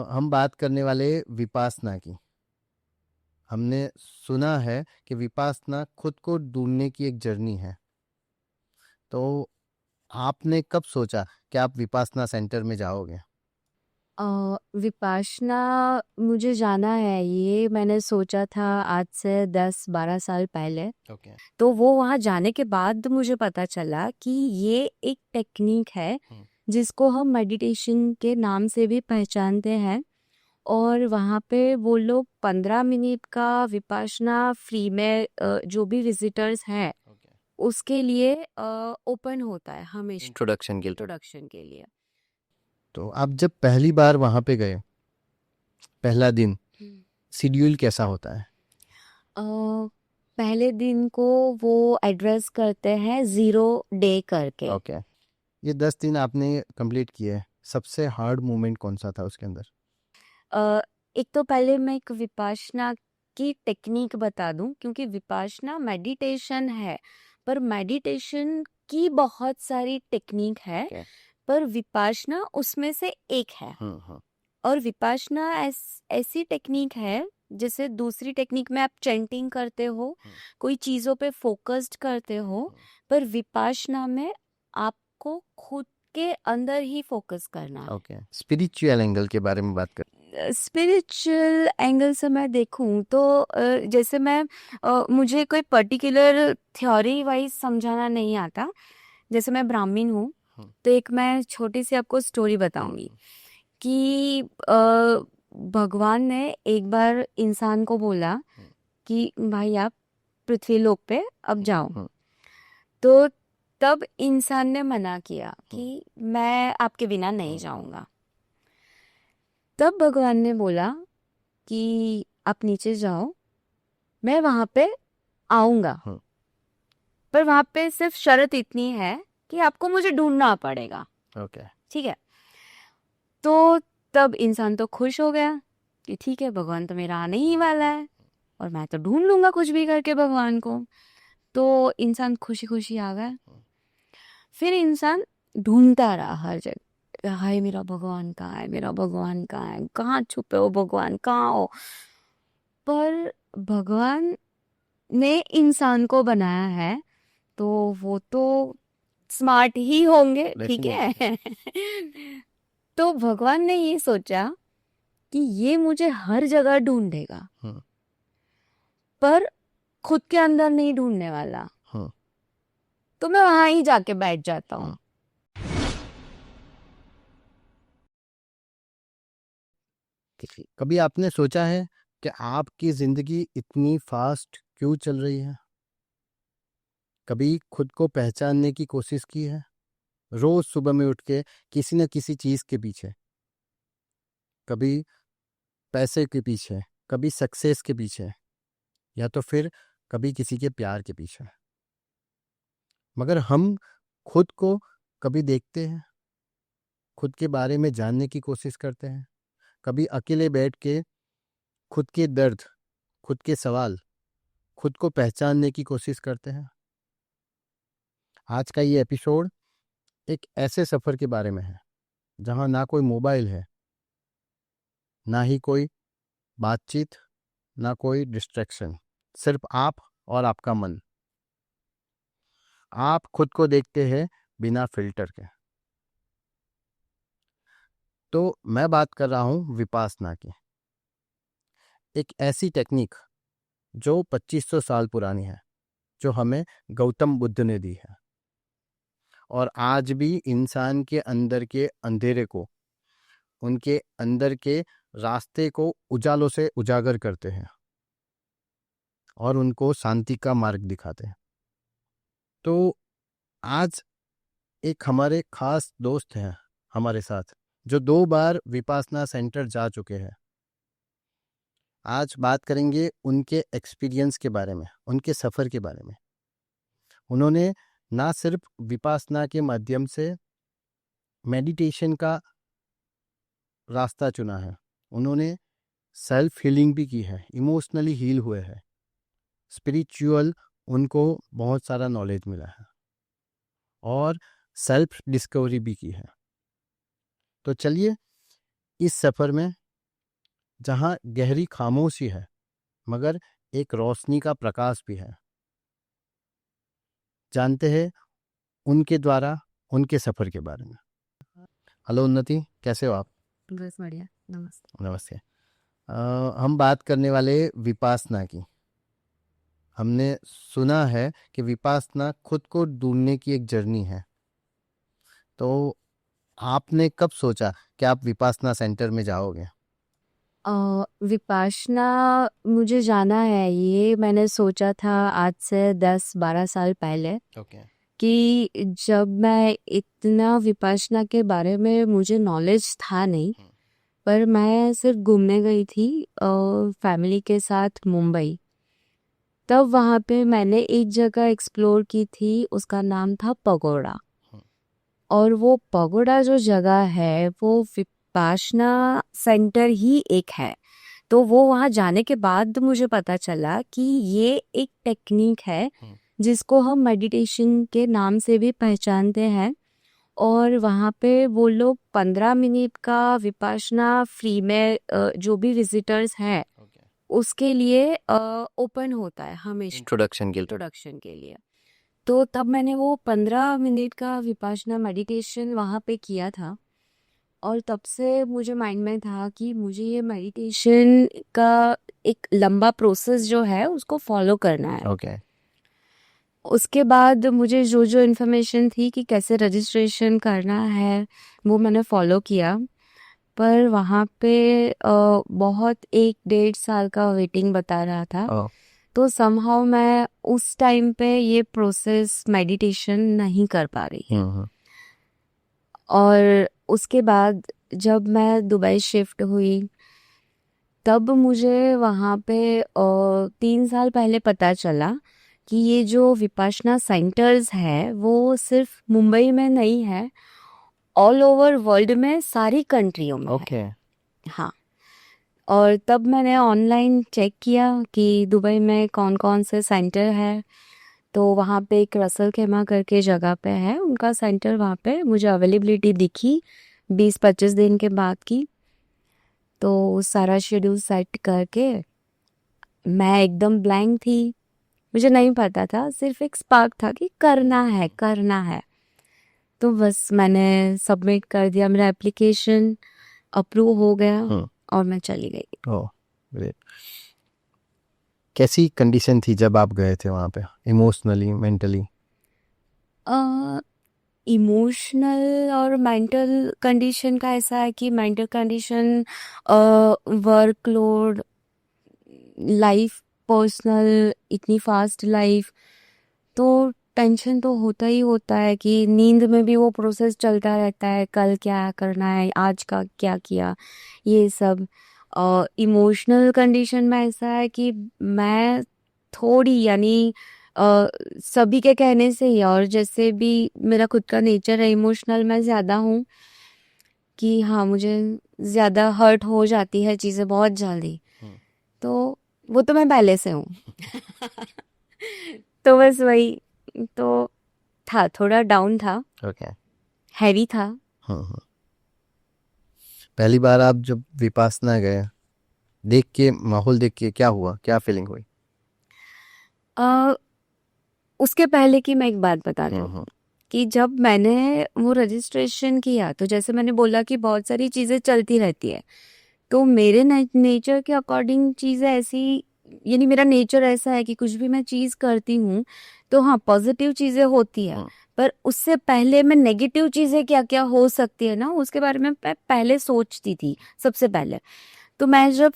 हम बात करने वाले विपासना की। हमने सुना है कि विपासना खुद को ढूंढने की एक जर्नी है। तो आपने कब सोचा कि आप विपासना सेंटर में जाओगे? विपाशना मुझे जाना है, ये मैंने सोचा था आज से 10-12 साल पहले। ओके। तो वो वहाँ जाने के बाद मुझे पता चला कि ये एक टेक्निक है हम्म। जिसको हम मेडिटेशन के नाम से भी पहचानते हैं। और वहाँ पे वो लोग 15 मिनट का विपाशना फ्री में जो भी विजिटर्स हैं ओके। उसके लिए ओपन होता है हमेशा, इंट्रोडक्शन के लिए। इंट्रोडक्शन के लिए। तो आप जब पहली बार वहां पे गए, पहला दिन शेड्यूल कैसा होता है? अ, पहले दिन को वो एड्रेस करते हैं 0 डे करके। ओके। ये 10 दिन आपने कंप्लीट किए, सबसे हार्ड मोमेंट कौन सा था उसके अंदर? अ, एक तो पहले मैं एक विपाशना की टेक्निक बता दूं, क्योंकि विपाशना मेडिटेशन है, पर मेडिटेशन की बहुत सारी टेक्निक है। Okay. पर विपाशना उसमें से एक है। हम्म। और विपाशना ऐसी टेक्निक है, जैसे दूसरी टेक्निक में आप चैंटिंग करते हो, कोई चीज़ों पे फोकस्ड करते हो, पर विपाशना में आपको खुद के अंदर ही फोकस करना है। ओके। स्पिरिचुअल एंगल के बारे में बात कर। स्पिरिचुअल एंगल से मैं देखूं तो जैसे मुझे कोई पर्टिकुलर थ्योरी वाइज समझाना नहीं आता। जैसे मैं ब्राह्मण हूँ, तो एक मैं छोटी सी आपको स्टोरी बताऊंगी कि भगवान ने एक बार इंसान को बोला कि भाई आप पृथ्वी लोक पे अब जाओ। तो तब इंसान ने मना किया कि मैं आपके बिना नहीं जाऊंगा। तब भगवान ने बोला कि आप नीचे जाओ, मैं वहां पे आऊंगा, पर वहां पे सिर्फ शर्त इतनी है कि आपको मुझे ढूंढना पड़ेगा। ओके। ठीक है। तो तब इंसान तो खुश हो गया कि ठीक है, भगवान तो मेरा आने ही वाला है और मैं तो ढूंढ लूंगा कुछ भी करके भगवान को। तो इंसान खुशी खुशी आ गया। फिर इंसान ढूंढता रहा हर जगह, हाय मेरा भगवान कहाँ है, मेरा भगवान कहाँ है, कहाँ छुपे हो भगवान, कहाँ हो। पर भगवान ने इंसान को बनाया है, तो वो तो स्मार्ट ही होंगे, ठीक है। तो भगवान ने ये सोचा कि ये मुझे हर जगह ढूंढेगा, पर खुद के अंदर नहीं ढूंढने वाला। तो मैं वहां ही जाके बैठ जाता हूँ। कभी आपने सोचा है कि आपकी जिंदगी इतनी फास्ट क्यों चल रही है? कभी खुद को पहचानने की कोशिश की है? रोज सुबह में उठ के किसी न किसी चीज के पीछे, कभी पैसे के पीछे, कभी सक्सेस के पीछे, या तो फिर कभी किसी के प्यार के पीछे, मगर हम खुद को कभी देखते हैं? खुद के बारे में जानने की कोशिश करते हैं? कभी अकेले बैठ के खुद के दर्द, खुद के सवाल, खुद को पहचानने की कोशिश करते हैं? आज का ये एपिसोड एक ऐसे सफर के बारे में है जहां ना कोई मोबाइल है, ना ही कोई बातचीत, ना कोई डिस्ट्रैक्शन, सिर्फ आप और आपका मन। आप खुद को देखते हैं बिना फिल्टर के। तो मैं बात कर रहा हूं विपासना की, एक ऐसी टेक्निक जो 2500 साल पुरानी है, जो हमें गौतम बुद्ध ने दी है, और आज भी इंसान के अंदर के अंधेरे को, उनके अंदर के रास्ते को उजालों से उजागर करते हैं और उनको शांति का मार्ग दिखाते हैं। तो आज एक हमारे खास दोस्त हैं हमारे साथ, जो 2 बार विपासना सेंटर जा चुके हैं। आज बात करेंगे उनके एक्सपीरियंस के बारे में, उनके सफ़र के बारे में। उन्होंने ना सिर्फ विपासना के माध्यम से मेडिटेशन का रास्ता चुना है, उन्होंने सेल्फ हीलिंग भी की है, इमोशनली हील हुए हैं, स्पिरिचुअल उनको बहुत सारा नॉलेज मिला है, और सेल्फ डिस्कवरी भी की है। तो चलिए इस सफ़र में जहाँ गहरी खामोशी है मगर एक रोशनी का प्रकाश भी है। जानते हैं उनके द्वारा उनके सफर के बारे में। हेलो उन्नति, कैसे हो आप? बस बढ़िया, नमस्ते। नमस्ते। हम बात करने वाले विपासना की। हमने सुना है कि विपासना खुद को ढूंढने की एक जर्नी है। तो आपने कब सोचा कि आप विपासना सेंटर में जाओगे? विपाशना मुझे जाना है, ये मैंने सोचा था आज से 10-12 साल पहले ओके। कि जब मैं इतना विपाशना के बारे में मुझे नॉलेज था नहीं, पर मैं सिर्फ घूमने गई थी फैमिली के साथ मुंबई। तब वहाँ पे मैंने एक जगह एक्सप्लोर की थी, उसका नाम था पगोड़ा। और वो पगोड़ा जो जगह है वो विपाशना सेंटर ही एक है। तो वो वहाँ जाने के बाद मुझे पता चला कि ये एक टेक्निक है जिसको हम मेडिटेशन के नाम से भी पहचानते हैं। और वहाँ पे वो लोग 15 मिनट का विपाशना फ्री में जो भी विजिटर्स हैं उसके लिए ओपन होता है हमेशा, इंट्रोडक्शन के लिए। तो तब मैंने वो 15 मिनट का विपाशना मेडिटेशन वहाँ पे किया था। और तब से मुझे माइंड में था कि मुझे ये मेडिटेशन का एक लंबा प्रोसेस जो है उसको फॉलो करना है। ओके। उसके बाद मुझे जो जो इन्फॉर्मेशन थी कि कैसे रजिस्ट्रेशन करना है वो मैंने फॉलो किया। पर वहाँ पे बहुत 1-1.5 साल का वेटिंग बता रहा था। तो समहाउ मैं उस टाइम पे ये प्रोसेस मेडिटेशन नहीं कर पा रही थी। और उसके बाद जब मैं दुबई शिफ्ट हुई तब मुझे वहाँ पे 3 साल पहले पता चला कि ये जो विपाशना सेंटर्स है वो सिर्फ मुंबई में नहीं है, ऑल ओवर वर्ल्ड में सारी कंट्रियों में है। हाँ। और तब मैंने ऑनलाइन चेक किया कि दुबई में कौन कौन से सेंटर है। तो वहाँ पे एक रसल खेमा करके जगह पे है उनका सेंटर, वहाँ पे मुझे अवेलेबिलिटी दिखी 20-25 दिन के बाद की। तो सारा शेड्यूल सेट करके मैं एकदम ब्लैंक थी, मुझे नहीं पता था, सिर्फ एक स्पार्क था कि करना है करना है। तो बस मैंने सबमिट कर दिया, मेरा एप्लीकेशन अप्रूव हो गया और मैं चली गई। Oh great. कैसी कंडीशन थी जब आप गए थे वहाँ पे, इमोशनली, मेंटली? इमोशनल और मेंटल कंडीशन का ऐसा है कि mental condition workload, life, personal, इतनी फास्ट लाइफ, तो टेंशन तो होता ही होता है कि नींद में भी वो प्रोसेस चलता रहता है, कल क्या करना है, आज का क्या किया, ये सब। इमोशनल कंडीशन में ऐसा है कि मैं थोड़ी यानी सभी के कहने से ही और जैसे भी मेरा खुद का नेचर है इमोशनल, मैं ज़्यादा हूँ कि हाँ मुझे ज़्यादा हर्ट हो जाती है चीज़ें बहुत जल्दी। तो वो तो मैं पहले से हूँ तो बस वही तो था, थोड़ा डाउन था, ओके। हैवी था। पहली बार आप जब विपासना गए, देख के, माहौल देख के क्या हुआ, क्या फीलिंग हुई? उसके पहले की मैं एक बात बता रही हूँ कि जब मैंने वो रजिस्ट्रेशन किया तो जैसे मैंने बोला कि बहुत सारी चीज़ें चलती रहती है, तो मेरे नेचर के अकॉर्डिंग चीज़ें ऐसी, यानी मेरा नेचर ऐसा है कि कुछ भी मैं चीज़ करती हूँ तो हाँ पॉजिटिव चीज़ें होती है, पर उससे पहले मैं नेगेटिव चीज़ें क्या क्या हो सकती है ना उसके बारे में मैं पहले सोचती थी सबसे पहले। तो मैं जब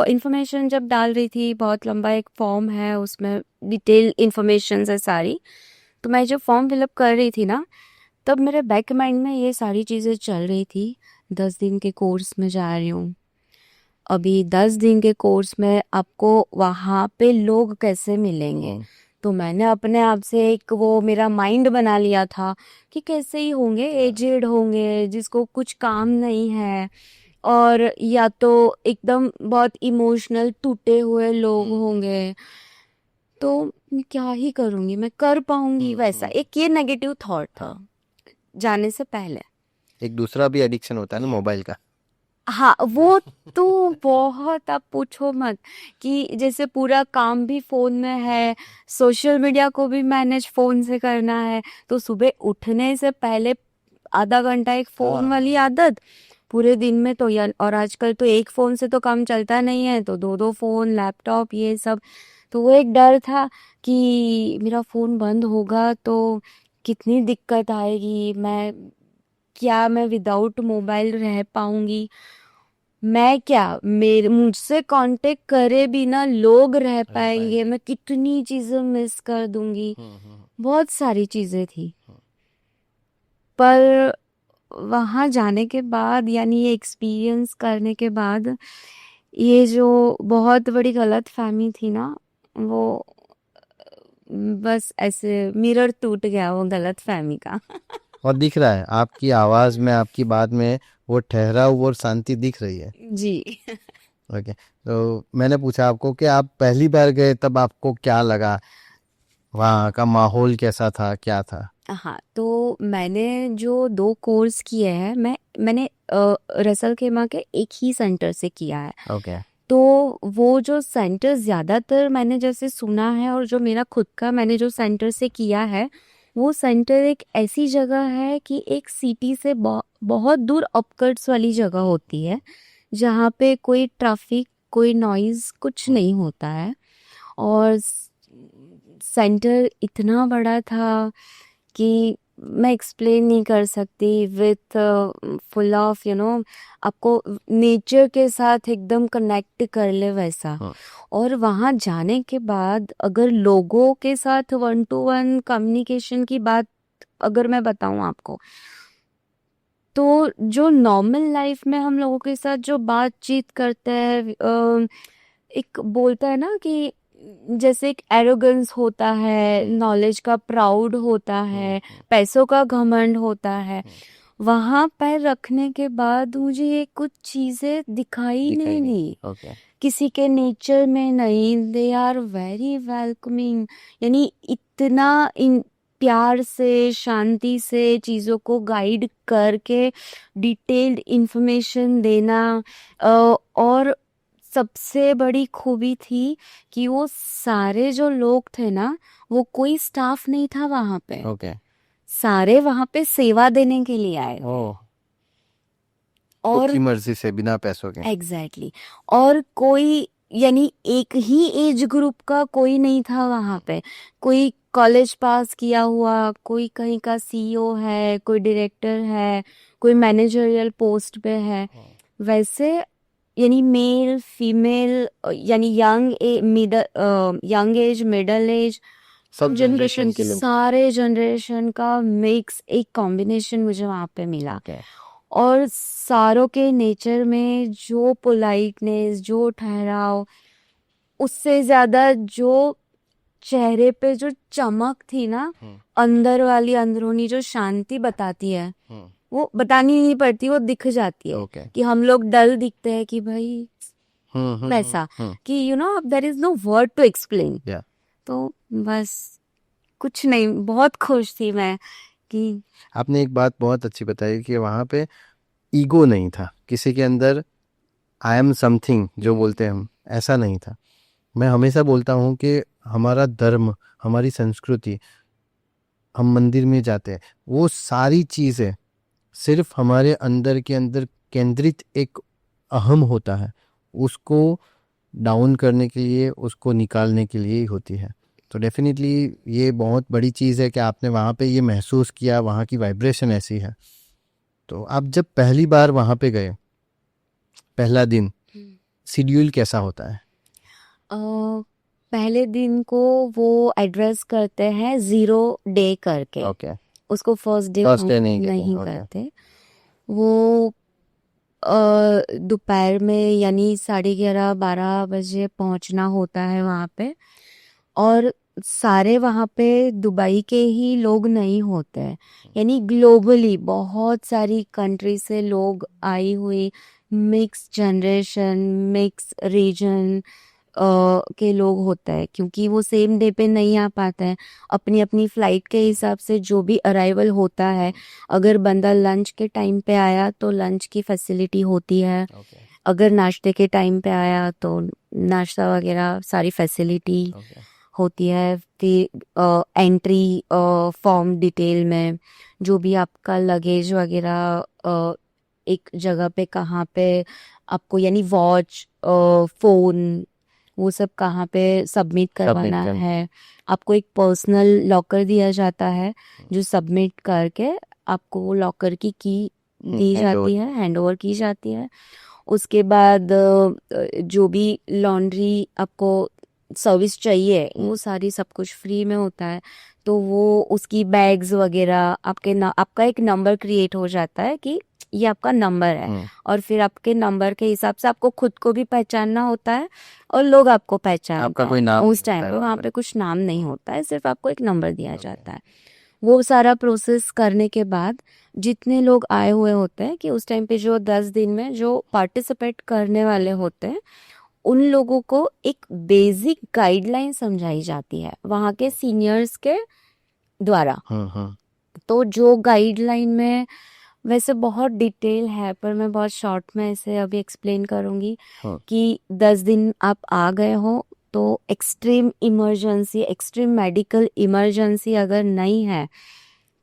इंफॉर्मेशन जब डाल रही थी, बहुत लंबा एक फॉर्म है उसमें डिटेल इंफॉर्मेशन है सारी, तो मैं जब फॉर्म फिलअप कर रही थी ना तब मेरे बैक माइंड में ये सारी चीज़ें चल रही थी। 10 दिन के कोर्स में जा रही हूँ, अभी 10 दिन के कोर्स में आपको वहाँ पे लोग कैसे मिलेंगे, तो मैंने अपने आप से एक वो मेरा माइंड बना लिया था कि कैसे ही होंगे, एजेड होंगे जिसको कुछ काम नहीं है, और या तो एकदम बहुत इमोशनल टूटे हुए लोग होंगे, तो मैं क्या ही करूँगी, मैं कर पाऊँगी, वैसा एक ये नेगेटिव थॉट था जाने से पहले। एक दूसरा भी एडिक्शन होता है ना, मोबाइल का। हाँ, वो तो बहुत, आप पूछो मत कि जैसे पूरा काम भी फ़ोन में है, सोशल मीडिया को भी मैनेज फ़ोन से करना है, तो सुबह उठने से पहले आधा घंटा एक फ़ोन वाली आदत, पूरे दिन में तो या और आजकल तो एक फ़ोन से तो काम चलता नहीं है, तो 2-2 फ़ोन, लैपटॉप ये सब। तो वो एक डर था कि मेरा फ़ोन बंद होगा तो कितनी दिक्कत आएगी, मैं विदाउट मोबाइल रह पाऊँगी? मैं क्या, मेरे मुझसे कांटेक्ट करे बिना लोग रह पाएंगे? मैं कितनी चीजें मिस कर दूंगी। बहुत सारी चीजें थी, पर वहां जाने के बाद, यानी ये एक्सपीरियंस करने के बाद, ये जो बहुत बड़ी गलतफहमी थी ना, वो बस ऐसे मिरर टूट गया वो गलतफहमी का। और दिख रहा है आपकी आवाज में, आपकी बात में वो ठहराव और शांति दिख रही है। जी। ओके, तो मैंने पूछा आपको कि आप पहली बार गए तब आपको क्या लगा, वहाँ का माहौल कैसा था, क्या था? हाँ, तो मैंने जो 2 कोर्स किए हैं, मैंने रसल खेमा के एक ही सेंटर से किया है। ओके। तो वो जो सेंटर ज़्यादातर मैंने जैसे सुना है, और जो मेरा खुद का मैंने जो सेंटर से किया है, वो सेंटर एक ऐसी जगह है कि एक सिटी से बहुत दूर आउटस्कर्ट्स वाली जगह होती है, जहाँ पे कोई ट्रैफिक, कोई नॉइज़ कुछ नहीं होता है। और सेंटर इतना बड़ा था कि मैं एक्सप्लेन नहीं कर सकती, विथ फुल ऑफ आपको नेचर के साथ एकदम कनेक्ट कर ले वैसा। हाँ। और वहाँ जाने के बाद अगर लोगों के साथ 1-to-1 कम्युनिकेशन की बात अगर मैं बताऊँ आपको, तो जो नॉर्मल लाइफ में हम लोगों के साथ जो बातचीत करते हैं, एक बोलता है ना कि जैसे एक एरोगेंस होता है, नॉलेज का प्राउड होता है, पैसों का घमंड होता है, वहां पैर रखने के बाद मुझे ये कुछ चीजें दिखाई नहीं दी। ओके। किसी के नेचर में नहीं, दे आर वेरी वेलकमिंग, यानी इतना प्यार से, शांति से चीज़ों को गाइड करके डिटेल्ड इंफॉर्मेशन देना। और सबसे बड़ी खूबी थी कि वो सारे जो लोग थे ना, वो कोई स्टाफ नहीं था वहाँ पे, ओके। सारे वहाँ पे सेवा देने के लिए आए। ओह, और खुद की मर्जी से, बिना पैसों के। एग्जैक्टली और कोई, यानी एक ही एज ग्रुप का कोई नहीं था वहाँ पे। कोई कॉलेज पास किया हुआ, कोई कहीं का सीईओ है, कोई डायरेक्टर है, कोई मैनेजरियल पोस्ट पे है, वैसे यानी मेल फीमेल, यानी यंग एज, मिडल एज, सब जनरेशन के लोग। सारे जनरेशन का मिक्स, एक कॉम्बिनेशन मुझे वहाँ पे मिला। ओके। और सारों के नेचर में जो पोलाइटनेस, जो ठहराव, उससे ज्यादा जो चेहरे पे जो चमक थी ना, अंदर वाली अंदरूनी जो शांति बताती है, वो बतानी नहीं पड़ती, वो दिख जाती है। ओके। कि हम लोग डल दिखते हैं कि भाई वैसा, कि there is no word to explain. या तो बस कुछ नहीं, बहुत खुश थी मैं कि आपने एक बात बहुत अच्छी बताई कि वहाँ पे ईगो नहीं था किसी के अंदर, आई एम समथिंग जो बोलते हैं हम, ऐसा नहीं था। मैं हमेशा बोलता हूँ कि हमारा धर्म, हमारी संस्कृति, हम मंदिर में जाते हैं, वो सारी चीज़ें सिर्फ हमारे अंदर के अंदर केंद्रित एक अहम होता है, उसको डाउन करने के लिए, उसको निकालने के लिए ही होती है। तो डेफिनेटली ये बहुत बड़ी चीज़ है कि आपने वहाँ पे ये महसूस किया, वहाँ की वाइब्रेशन ऐसी है। तो आप जब पहली बार वहाँ पे गए, पहला दिन शेड्यूल कैसा होता है? पहले दिन को वो एड्रेस करते हैं 0 डे करके। ओके। उसको फर्स्ट डे फर्स्ट डे नहीं नहीं कहते। ओके। करते। वो दोपहर में, यानी 11:30-12 बजे पहुंचना होता है वहाँ पे। और सारे वहाँ पे दुबई के ही लोग नहीं होते हैं, यानी ग्लोबली बहुत सारी कंट्री से लोग आई हुई, मिक्स जनरेशन, मिक्स रीजन, के लोग होते हैं, क्योंकि वो सेम डे पे नहीं आ पाते हैं। अपनी अपनी फ्लाइट के हिसाब से जो भी अराइवल होता है, अगर बंदा लंच के टाइम पे आया तो लंच की फैसिलिटी होती है, ओके अगर नाश्ते के टाइम पे आया तो नाश्ता वगैरह सारी फैसिलिटी ओके होती है। फिर एंट्री फॉर्म डिटेल में जो भी आपका लगेज वगैरह एक जगह पे कहाँ पे आपको, यानी वॉच, फोन, वो सब कहाँ पे सबमिट करवाना करना। है। आपको एक पर्सनल लॉकर दिया जाता है जो सबमिट करके आपको वो लॉकर की दी hand जाती है, हैंड ओवर की जाती है। उसके बाद जो भी लॉन्ड्री आपको सर्विस चाहिए वो सारी सब कुछ फ्री में होता है। तो वो उसकी बैग्स वगैरह आपका एक नंबर क्रिएट हो जाता है कि ये आपका नंबर है, और फिर आपके नंबर के हिसाब से आपको खुद को भी पहचानना होता है और लोग आपको पहचानते आपका हैं। कोई नाम उस नहीं टाइम होता है पे वहाँ वहाँ पे। पे कुछ नाम नहीं होता है, सिर्फ आपको एक नंबर दिया ओके जाता है। वो सारा प्रोसेस करने के बाद जितने लोग आए हुए होते हैं, कि उस टाइम पे जो 10 दिन में जो पार्टिसिपेट करने वाले होते हैं, उन लोगों को एक बेसिक गाइडलाइन समझाई जाती है वहाँ के सीनियर्स के द्वारा। तो जो गाइडलाइन में वैसे बहुत डिटेल है, पर मैं बहुत शॉर्ट में इसे अभी एक्सप्लेन करूंगी हाँ। कि 10 दिन आप आ गए हो तो extreme emergency, extreme medical emergency अगर नहीं है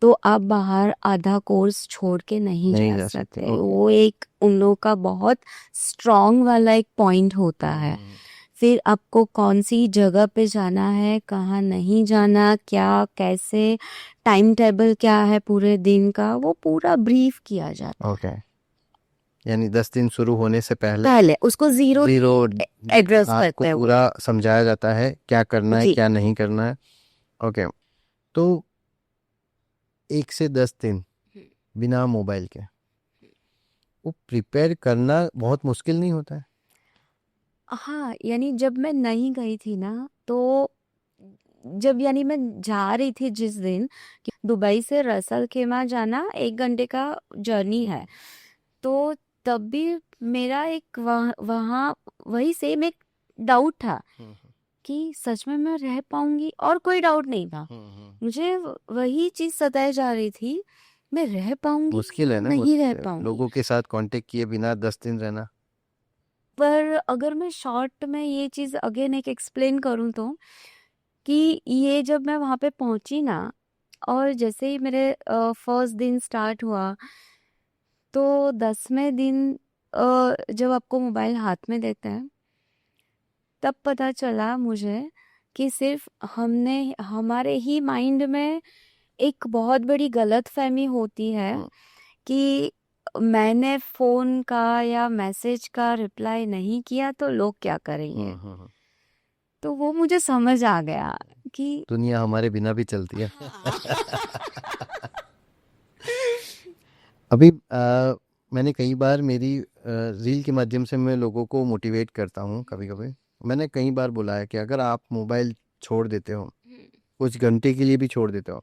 तो आप बाहर आधा कोर्स छोड़ के नहीं नहीं जा जा सकते। सकते। वो एक उन लोगों का बहुत स्ट्रॉन्ग वाला एक पॉइंट होता है। फिर आपको कौन सी जगह पे जाना है, कहाँ नहीं जाना, क्या कैसे, टाइम टेबल क्या है पूरे दिन का, वो पूरा ब्रीफ किया जाता है। ओके, यानी 10 दिन शुरू होने से पहले पहले उसको जीरो एड्रेस आपको करते हैं वो। पूरा समझाया जाता है क्या करना है जी। क्या नहीं करना है। ओके, तो 1 से 10 दिन बिना मोबाइल के वो प्रिपेयर करना बहुत मुश्किल नहीं होता है? हाँ, यानी जब मैं नहीं गई थी ना, तो जब यानी मैं जा रही थी जिस दिन, कि दुबई से रसल खेमा जाना 1 घंटे का जर्नी है, तो तब भी मेरा एक वहाँ वही सेम एक डाउट था कि सच में मैं रह पाऊंगी, और कोई डाउट नहीं था। मुझे वही चीज सताए जा रही थी, मैं रह पाऊंगी मुश्किल है या ना नहीं रह बहुत पाऊंगी। लोगों के साथ कांटेक्ट किए बिना 10 दिन रहना। पर अगर मैं शॉर्ट में ये चीज अगेन एक एक्सप्लेन करूँ तो, कि ये जब मैं वहां पे पहुंची ना, और जैसे ही मेरे फर्स्ट दिन स्टार्ट हुआ, तो 10वें दिन जब आपको मोबाइल हाथ में देते हैं, तब पता चला मुझे कि सिर्फ हमने हमारे ही माइंड में एक बहुत बड़ी गलतफहमी होती है कि मैंने फोन का या मैसेज का रिप्लाई नहीं किया तो लोग क्या करेंगे। तो वो मुझे समझ आ गया कि दुनिया हमारे बिना भी चलती है। अभी मैंने कई बार मेरी रील के माध्यम से मैं लोगों को मोटिवेट करता हूँ। कभी कभी मैंने कई बार बोला है कि अगर आप मोबाइल छोड़ देते हो, कुछ घंटे के लिए भी छोड़ देते हो,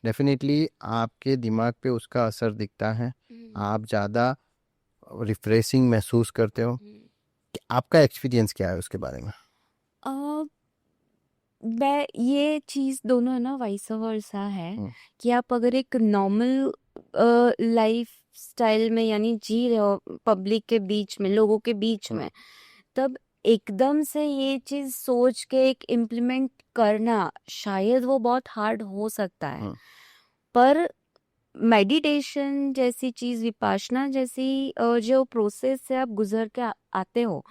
डेफिनेटली आपके दिमाग पे उसका असर दिखता है। आप ज़्यादा रिफ्रेशिंग महसूस करते हो। कि आपका एक्सपीरियंस क्या है उसके बारे में? अ, मैं ये चीज दोनों है ना, वाइस वर्सा है, कि आप अगर एक नॉर्मल लाइफ स्टाइल में यानी जी रहे हो पब्लिक के बीच में, लोगों के बीच में, तब एकदम से ये चीज सोच के एक इम्प्लीमेंट करना शायद वो बहुत हार्ड हो सकता है। पर मेडिटेशन जैसी चीज, विपाशना जैसी जो प्रोसेस से आप गुजर के आते हो,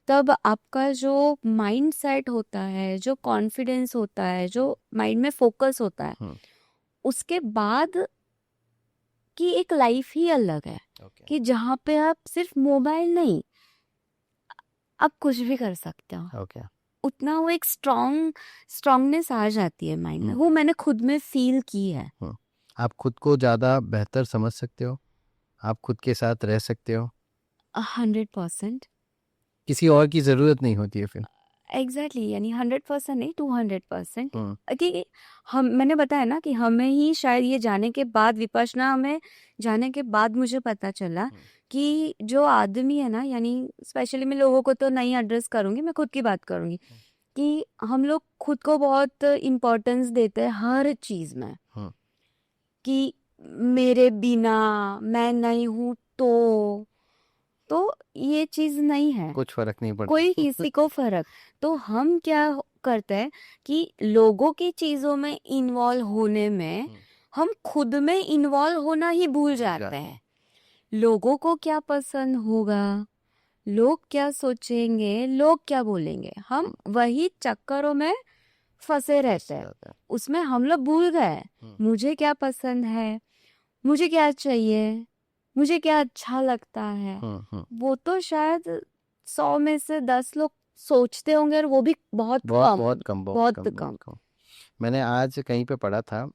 तब आपका जो माइंड सेट होता है, जो कॉन्फिडेंस होता है, जो माइंड में फोकस होता है, उसके बाद की एक लाइफ ही अलग है। कि जहाँ पे आप सिर्फ मोबाइल नहीं, आप कुछ भी कर सकते हो। उतना वो एक स्ट्रांगनेस आ जाती है माइंड में, वो मैंने खुद में फील की है। आप खुद को ज़्यादा बेहतर समझ सकते हो, आप खुद के साथ रह सकते हो, 100%। किसी और की ज़रूरत नहीं होती है फिर। एग्जैक्टली, यानी 100% नहीं, 200%। कि मैंने बताया ना कि हमें ही शायद ये जाने के बाद, विपश्यना में जाने के बाद मुझे पता चला कि जो आदमी है ना, यानी स्पेशली मैं लोगों को तो नहीं एड्रेस करूंगी, मैं खुद की बात करूंगी कि हम लोग खुद को बहुत इम्पोर्टेंस देते हैं हर चीज में, हम्म, कि मेरे बिना मैं नहीं हूं तो ये चीज नहीं है, कुछ फर्क नहीं पड़ता। कोई किसी को फर्क। तो हम क्या करते हैं कि लोगों की चीजों में इन्वॉल्व होने में हम खुद में इन्वॉल्व होना ही भूल जाते हैं। लोगों को क्या पसंद होगा, लोग क्या सोचेंगे, लोग क्या बोलेंगे, हम वही चक्करों में फंसे रहते हैं। उसमें हम लोग भूल गए मुझे क्या पसंद है, मुझे क्या चाहिए, मुझे क्या अच्छा लगता है। वो तो शायद 100 में से 10 लोग सोचते होंगे, और वो भी बहुत बहुत कम, बहुत कम, बहुत बहुत कम। कम। मैंने आज कहीं पे पढ़ा था,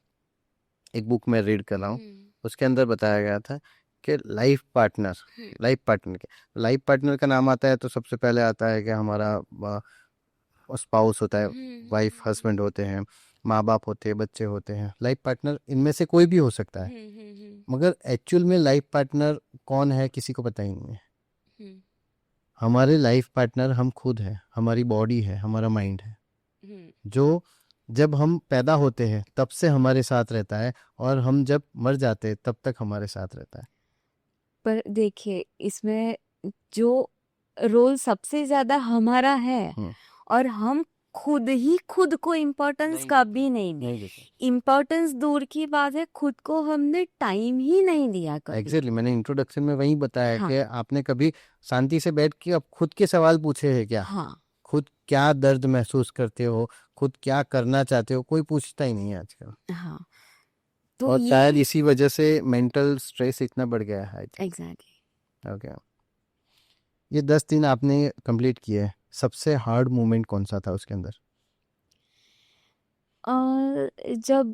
एक बुक में रीड कर रहा हूँ, उसके अंदर बताया गया था कि लाइफ पार्टनर का नाम आता है तो सबसे पहले आता है कि हमारा स्पाउस होता है, वाइफ हस्बैंड होते हैं, माँ बाप होते हैं, बच्चे होते हैं। लाइफ पार्टनर इनमें से कोई भी हो सकता है, मगर एक्चुअल में लाइफ पार्टनर कौन है किसी को पता ही नहीं है। हमारे लाइफ पार्टनर हम खुद हैं, हमारी बॉडी है, हमारा माइंड है, जो जब हम पैदा होते हैं तब से हमारे साथ रहता है, और हम जब मर जाते हैं तब तक हमारे साथ रहता है। पर देखिए, इसमें जो रोल सबसे ज्यादा हमारा है, और हम खुद ही खुद को इम्पोर्टेंस कभी नहीं दी। इम्पोर्टेंस दूर की बात है, खुद को हमने टाइम ही नहीं दिया कभी। एग्जैक्टली, मैंने इंट्रोडक्शन में वही बताया हाँ। कि आपने कभी शांति से बैठ के अब खुद के सवाल पूछे हैं क्या? हाँ, खुद क्या दर्द महसूस करते हो, खुद क्या करना चाहते हो, कोई पूछता ही नहीं है आजकल। हाँ। तो और ये शायद इसी वजह से मेंटल स्ट्रेस इतना बढ़ गया है। एग्जैक्टली। ओके, ये 10 दिन आपने कंप्लीट किए, सबसे हार्ड मोमेंट कौन सा था उसके अंदर? जब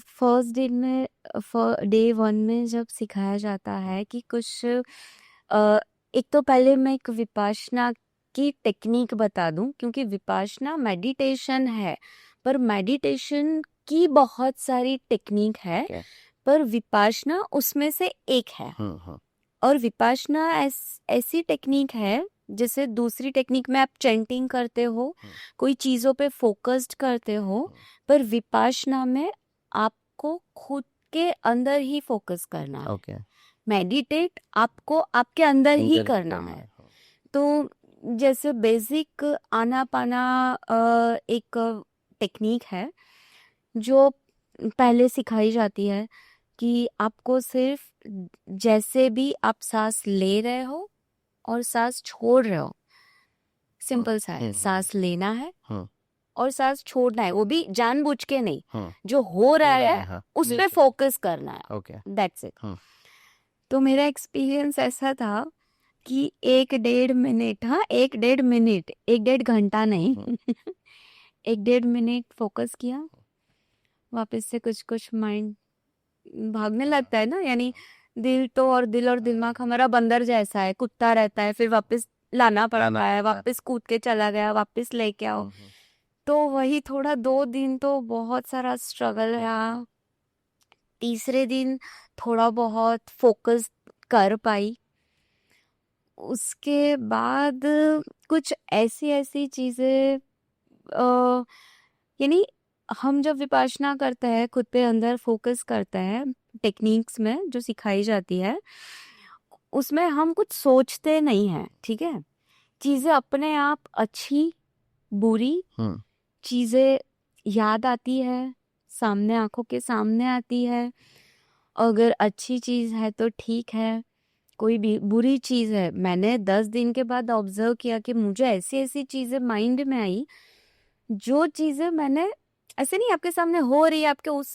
फर्स्ट डे में, डे 1 में जब सिखाया जाता है कि कुछ एक तो पहले मैं एक विपाशना की टेक्निक बता दूं, क्योंकि विपाशना मेडिटेशन है, पर मेडिटेशन की बहुत सारी टेक्निक है, पर विपाशना उसमें से एक है। और विपाशना ऐसी टेक्निक है, जैसे दूसरी टेक्निक में आप चैंटिंग करते हो, कोई चीजों पे फोकस्ड करते हो, पर विपाशना में आपको खुद के अंदर ही फोकस करना है। ओके, मेडिटेट आपको आपके अंदर ही करना है। तो जैसे बेसिक आनापाना एक टेक्निक है जो पहले सिखाई जाती है, कि आपको सिर्फ जैसे भी आप सांस ले रहे हो और सांस छोड़ रहे हो, सिंपल सा है, सांस लेना है और सांस छोड़ना है, वो भी जानबूझ के नहीं, जो हो रहा है उस पे फोकस करना है। Okay, that's it. तो मेरा एक्सपीरियंस ऐसा था कि 1-1.5 मिनट, हाँ 1-1.5 मिनट, 1-1.5 घंटा नहीं, 1-1.5 मिनट फोकस किया, वापस से कुछ कुछ माइंड भागने लगता है ना, यानी दिल और दिमाग हमारा बंदर जैसा है, कुत्ता रहता है, फिर वापस लाना पड़ता है, वापस कूद के चला गया, वापस लेके आओ। तो वही थोड़ा 2 दिन तो बहुत सारा स्ट्रगल रहा। तीसरे दिन थोड़ा बहुत फोकस कर पाई। उसके बाद कुछ ऐसी ऐसी चीजें, यानी हम जब विपासना करते हैं, खुद पे अंदर फोकस करते हैं, टेक्निक्स में जो सिखाई जाती है उसमें हम कुछ सोचते नहीं हैं, ठीक है, चीजें अपने आप अच्छी बुरी चीजें याद आती है, सामने आंखों के सामने आती है। अगर अच्छी चीज है तो ठीक है, कोई भी बुरी चीज है, मैंने 10 दिन के बाद ऑब्जर्व किया कि मुझे ऐसी ऐसी चीजें माइंड में आई, जो चीजें मैंने ऐसे नहीं आपके सामने हो रही है,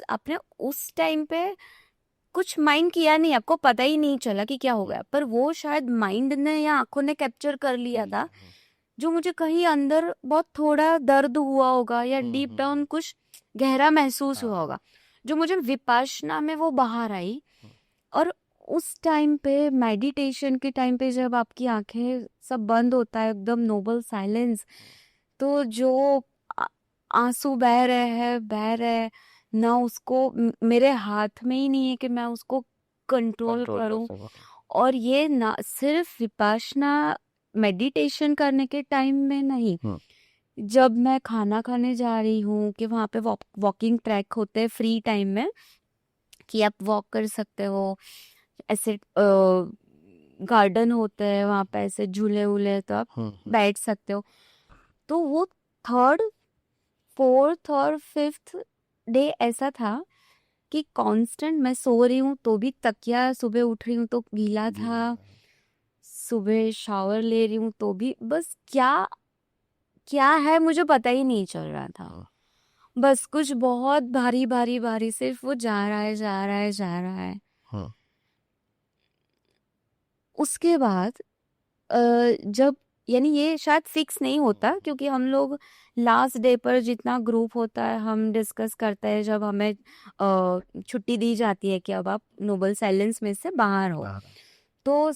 आपने उस टाइम पे कुछ माइंड किया नहीं, आपको पता ही नहीं चला कि क्या हो गया, पर वो शायद माइंड ने या आंखों ने कैप्चर कर लिया था, जो मुझे कहीं अंदर बहुत थोड़ा दर्द हुआ होगा या डीप डाउन कुछ गहरा महसूस हुआ होगा, जो मुझे विपासना में वो बाहर आई। और उस टाइम पे, मेडिटेशन के टाइम पे, जब आपकी आंखें सब बंद होता है, एकदम नोबल साइलेंस, तो जो आंसू बह रहे ना, उसको मेरे हाथ में ही नहीं है कि मैं उसको कंट्रोल करूं, और ये ना सिर्फ विपाशना मेडिटेशन करने के टाइम में नहीं, जब मैं खाना खाने जा रही हूँ कि वहाँ पे वॉकिंग ट्रैक होते हैं फ्री टाइम में, कि आप वॉक कर सकते हो, ऐसे गार्डन होते हैं वहाँ पे, ऐसे झूले वूले, तो आप बैठ सकते हो। तो वो थर्ड, फोर्थ और फिफ्थ डे ऐसा था कि कांस्टेंट मैं सो रही हूँ तो भी तकिया, सुबह उठ रही हूँ तो गीला था, सुबह शावर ले रही हूँ तो भी, बस क्या क्या है मुझे पता ही नहीं चल रहा था। बस कुछ बहुत भारी भारी भारी, सिर्फ वो जा रहा है जा रहा है जा रहा है। उसके बाद जब, यानी ये शायद फिक्स नहीं होता, क्योंकि हम लोग लास्ट डे पर जितना ग्रुप होता है हम डिस्कस करते हैं, जब हमें छुट्टी दी जाती है कि अब आप नोबल साइलेंस में से बाहर हो। तो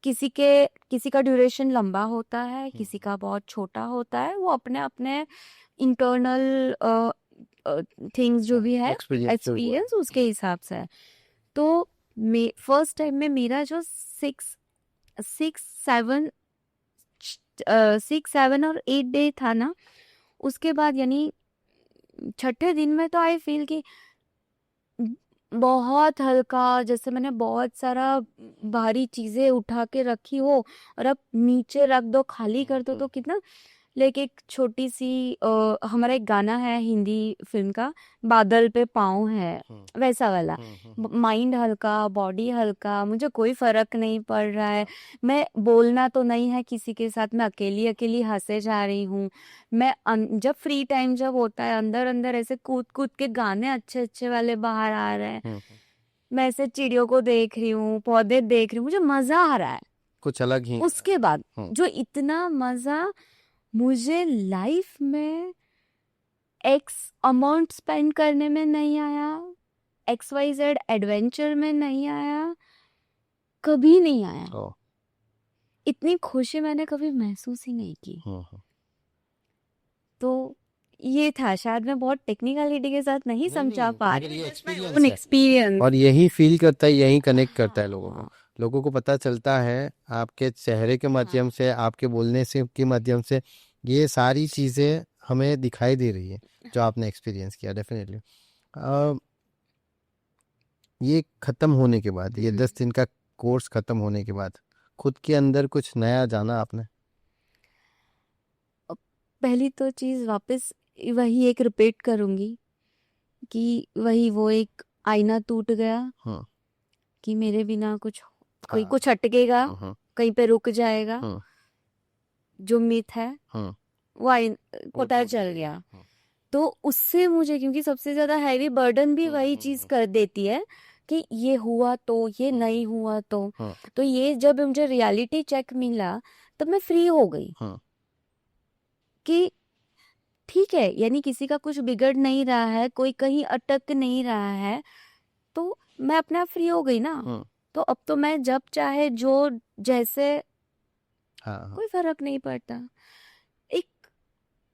किसी का ड्यूरेशन लंबा होता है, किसी का बहुत छोटा होता है, वो अपने अपने इंटरनल थिंग्स जो भी है, एक्सपीरियंस उसके हिसाब से है। तो फर्स्ट टाइम में मेरा जो 6, 7 और 8 डे था ना, उसके बाद यानी छठे दिन में तो आई फील कि बहुत हल्का, जैसे मैंने बहुत सारा भारी चीजें उठा के रखी हो और अब नीचे रख दो, खाली कर दो, तो कितना। लेकिन एक छोटी सी हमारा एक गाना है हिंदी फिल्म का, बादल पे पाँव है, वैसा वाला, माइंड हल्का, बॉडी हल्का, मुझे कोई फर्क नहीं पड़ रहा है, मैं बोलना तो नहीं है किसी के साथ, मैं अकेली अकेली हंसे जा रही हूँ। मैं जब फ्री टाइम जब होता है, अंदर अंदर ऐसे कूद कूद के गाने अच्छे अच्छे वाले बाहर आ रहे हैं, मैं ऐसे चिड़ियों को देख रही हूँ, पौधे देख रही हूँ, मुझे मजा आ रहा है कुछ अलग ही। उसके बाद जो इतना मजा मुझे लाइफ में एक्स अमाउंट स्पेंड करने में नहीं आया, XYZ एडवेंचर में नहीं आया, कभी नहीं आया। इतनी खुशी मैंने कभी महसूस ही नहीं की। तो ये था, शायद मैं बहुत टेक्निकलिटी के साथ नहीं समझा पा रही, एक्सपीरियंस। और यही फील करता है, यही कनेक्ट करता है लोगों को पता चलता है आपके चेहरे के माध्यम से, आपके बोलने से के माध्यम से, ये सारी चीज़ें हमें दिखाई दे रही है जो आपने एक्सपीरियंस किया। डेफिनेटली ये ख़त्म होने के बाद, ये 10 दिन का कोर्स ख़त्म होने के बाद खुद के अंदर कुछ नया जाना आपने? पहली तो चीज़ वापस वही एक रिपीट करूँगी कि वही वो एक आईना टूट गया कि मेरे बिना कोई कुछ अटकेगा, कहीं पे रुक जाएगा, जो मिथ है वो पता चल गया। तो उससे मुझे, क्योंकि सबसे ज्यादा हैवी बर्डन भी वही चीज कर देती है कि ये हुआ तो, ये नहीं हुआ तो ये जब मुझे रियलिटी चेक मिला तब मैं फ्री हो गई कि ठीक है, यानी किसी का कुछ बिगड़ नहीं रहा है, कोई कहीं अटक नहीं रहा है, तो मैं अपने आप फ्री हो गई ना। तो अब तो मैं जब चाहे जो जैसे, कोई फर्क नहीं पड़ता। एक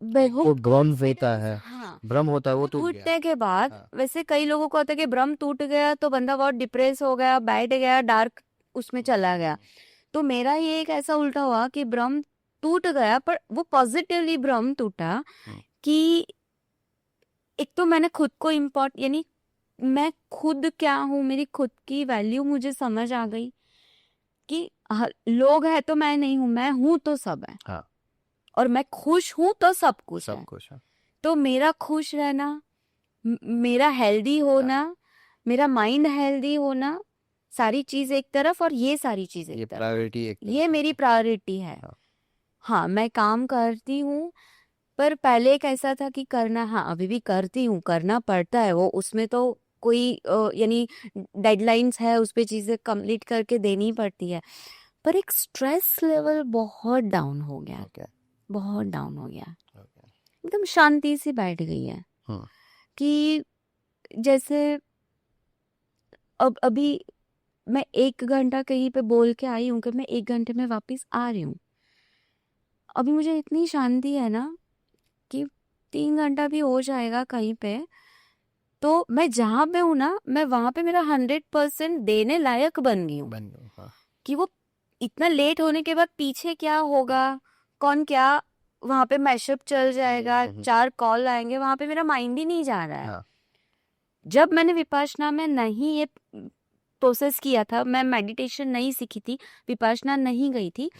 वो भ्रम होता है, भ्रम होता है, वो टूटने के बाद वैसे कई लोगों को होता है कि भ्रम टूट गया तो बंदा बहुत डिप्रेस हो गया, बैठ गया, डार्क उसमें चला गया। तो मेरा ये एक ऐसा उल्टा हुआ कि भ्रम टूट गया, पर वो पॉजिटिवली भ्रम टूटा कि एक तो मैंने खुद को यानी मैं खुद क्या हूँ, मेरी खुद की वैल्यू मुझे समझ आ गई कि लोग है तो मैं नहीं हूँ, मैं हूँ तो सब है। और मैं खुश हूँ तो सब कुछ है। तो मेरा खुश रहना, मेरा हेल्दी होना, मेरा माइंड हेल्दी होना, सारी चीज एक तरफ, और ये सारी चीज एक तरफ, प्रायोरिटी ये मेरी प्रायोरिटी है। हाँ, मैं काम करती हूँ, पर पहले एक ऐसा था कि करना, हाँ अभी भी करती हूँ, करना पड़ता है वो, उसमें तो कोई यानी डेडलाइंस है, उस पे चीजें कंप्लीट करके देनी पड़ती है। पर एक स्ट्रेस लेवल बहुत डाउन हो गया, बहुत डाउन हो गया, एकदम शांति सी बैठ गई है कि जैसे अब अभी मैं 1 घंटा कहीं पे बोल के आई हूँ कि मैं 1 घंटे में वापस आ रही हूँ, अभी मुझे इतनी शांति है ना कि 3 घंटा भी हो जाएगा कहीं पे, तो मैं जहाँ पे हूँ ना, मैं वहां पे मेरा 100% देने लायक बन गई हूँ। कि वो इतना लेट होने के बाद पीछे क्या होगा, कौन क्या वहां पे मैशअप चल जाएगा, 4 कॉल आएंगे, वहां पे मेरा माइंड ही नहीं जा रहा है। हाँ जब मैंने विपाशना में नहीं ये प्रोसेस किया था, मैं मेडिटेशन नहीं सीखी थी, विपाशना नहीं गई थी,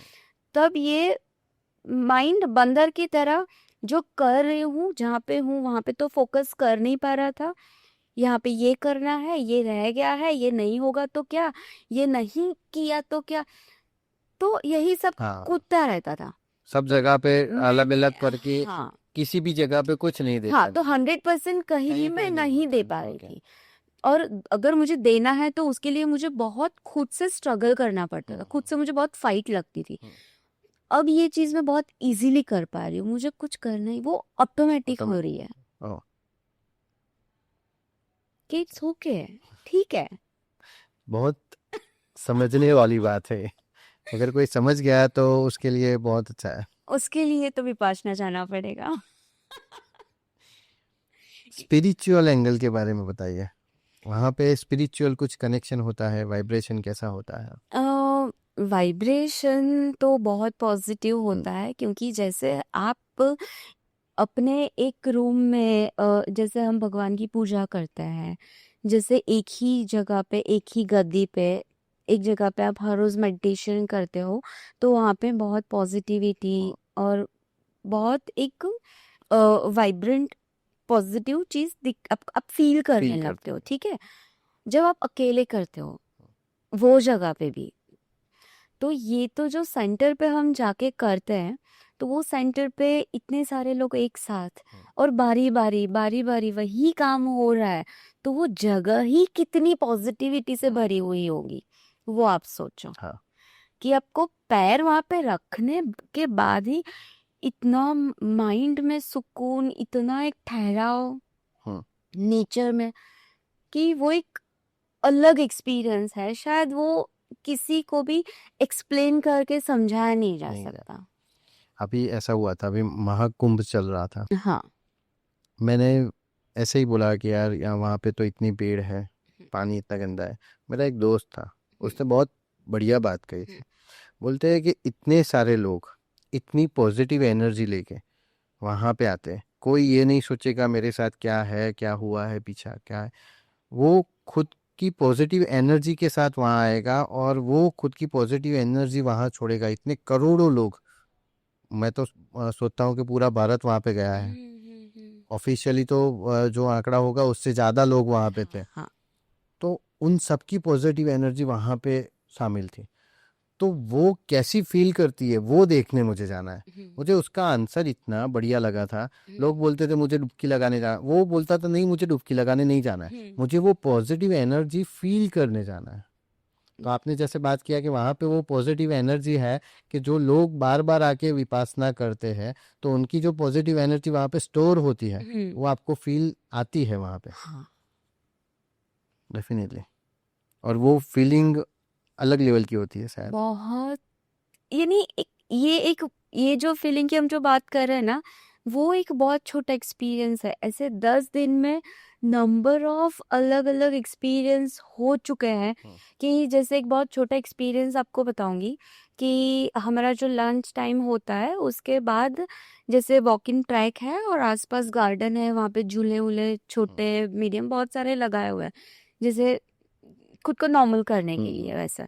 तब ये माइंड बंदर की तरह जो कर रही हूँ, जहाँ पे हूँ वहां पे तो फोकस कर नहीं पा रहा था। यहाँ पे ये करना है, ये रह गया है, ये नहीं होगा तो क्या, ये नहीं किया तो क्या, तो यही सब हाँ, कूदता रहता था। सब जगह पे अलग मैंने अलग करके हाँ किसी भी जगह पे कुछ नहीं दे हाँ, पा तो रही। 100% कहीं भी कहीं मैं पे नहीं दे पा रही थी। और अगर मुझे देना है तो उसके लिए मुझे बहुत खुद से स्ट्रगल करना पड़ता था, खुद से मुझे बहुत फाइट लगती थी। अब ये चीज मैं बहुत इजीली कर पा रही हूँ, मुझे कुछ करना ही, वो ऑटोमेटिक हो रही है ओ, कि इट्स ओके, ठीक है। बहुत समझने वाली बात है। अगर कोई समझ गया तो उसके लिए बहुत अच्छा है। उसके लिए तो विपाशना जाना पड़ेगा। स्पिरिचुअल एंगल के बारे में बताइए। वहाँ पे स्पिरिचुअल कुछ कनेक्शन होता है, वाइब्रेशन कैसा होता है? वाइब्रेशन तो बहुत पॉजिटिव हम्म, होता है, क्योंकि जैसे आप अपने एक रूम में जैसे हम भगवान की पूजा करते हैं, जैसे एक ही जगह पे, एक ही गद्दी पे, एक जगह पे आप हर रोज मेडिटेशन करते हो, तो वहाँ पे बहुत पॉजिटिविटी और बहुत एक वाइब्रेंट पॉजिटिव चीज आप फील करने फील लगते करते हो, ठीक है। जब आप अकेले करते हो वो जगह पे भी, तो ये तो जो सेंटर पे हम जाके करते हैं, तो वो सेंटर पे इतने सारे लोग एक साथ और बारी बारी बारी बारी वही काम हो रहा है, तो वो जगह ही कितनी पॉजिटिविटी से भरी हुई होगी, वो आप सोचो। हाँ। कि आपको पैर वहां पे रखने के बाद ही इतना माइंड में सुकून, इतना एक ठहराव हम्म, नेचर में, कि वो एक अलग एक्सपीरियंस है, शायद वो किसी को भी एक्सप्लेन करके समझाया नहीं जा नहीं सकता। अभी ऐसा हुआ था, अभी महाकुंभ चल रहा था। हाँ। मैंने ऐसे ही बोला कि यार यहाँ वहाँ पे तो इतनी भीड़ है, पानी इतना गंदा है। मेरा एक दोस्त था, उसने बहुत बढ़िया बात कही थी। बोलते हैं कि इतने सारे लोग इतनी पॉजिटिव एनर्जी लेके वहाँ पे आते हैं, कोई ये नहीं सोचेगा मेरे साथ क्या है, क्या हुआ है, पीछा क्या है। वो खुद की पॉजिटिव एनर्जी के साथ वहाँ आएगा और वो खुद की पॉजिटिव एनर्जी वहाँ छोड़ेगा। इतने करोड़ों लोग, मैं तो सोचता हूँ कि पूरा भारत वहाँ पे गया है। ऑफिशियली तो जो आंकड़ा होगा उससे ज़्यादा लोग वहाँ पे थे। हाँ। तो उन सबकी पॉजिटिव एनर्जी वहाँ पे शामिल थी। तो वो कैसी फील करती है वो देखने मुझे जाना है। मुझे उसका आंसर इतना बढ़िया लगा था। लोग बोलते थे मुझे डुबकी लगाने जाना, वो बोलता था नहीं मुझे डुबकी लगाने नहीं जाना है, मुझे वो पॉजिटिव एनर्जी फील करने जाना है। तो आपने जैसे बात किया कि वहाँ पे वो पॉजिटिव एनर्जी है, कि जो लोग बार बार आके विपासना करते हैं तो उनकी जो पॉजिटिव एनर्जी वहाँ पे स्टोर होती है, वो आपको फील आती है वहाँ पे। हाँ। डेफिनेटली। और वो फीलिंग अलग लेवल की होती है शायद। बहुत, यानी ये जो फीलिंग की हम जो बात कर रहे हैं ना, वो एक बहुत छोटा एक्सपीरियंस है। ऐसे 10 दिन में नंबर ऑफ अलग अलग एक्सपीरियंस हो चुके हैं, कि जैसे एक बहुत छोटा एक्सपीरियंस आपको बताऊंगी, कि हमारा जो लंच टाइम होता है उसके बाद जैसे वॉकिंग ट्रैक है और आसपास गार्डन है, वहाँ पे झूले वूले छोटे मीडियम बहुत सारे लगाए हुए हैं, जैसे खुद को नॉर्मल करने के लिए वैसा।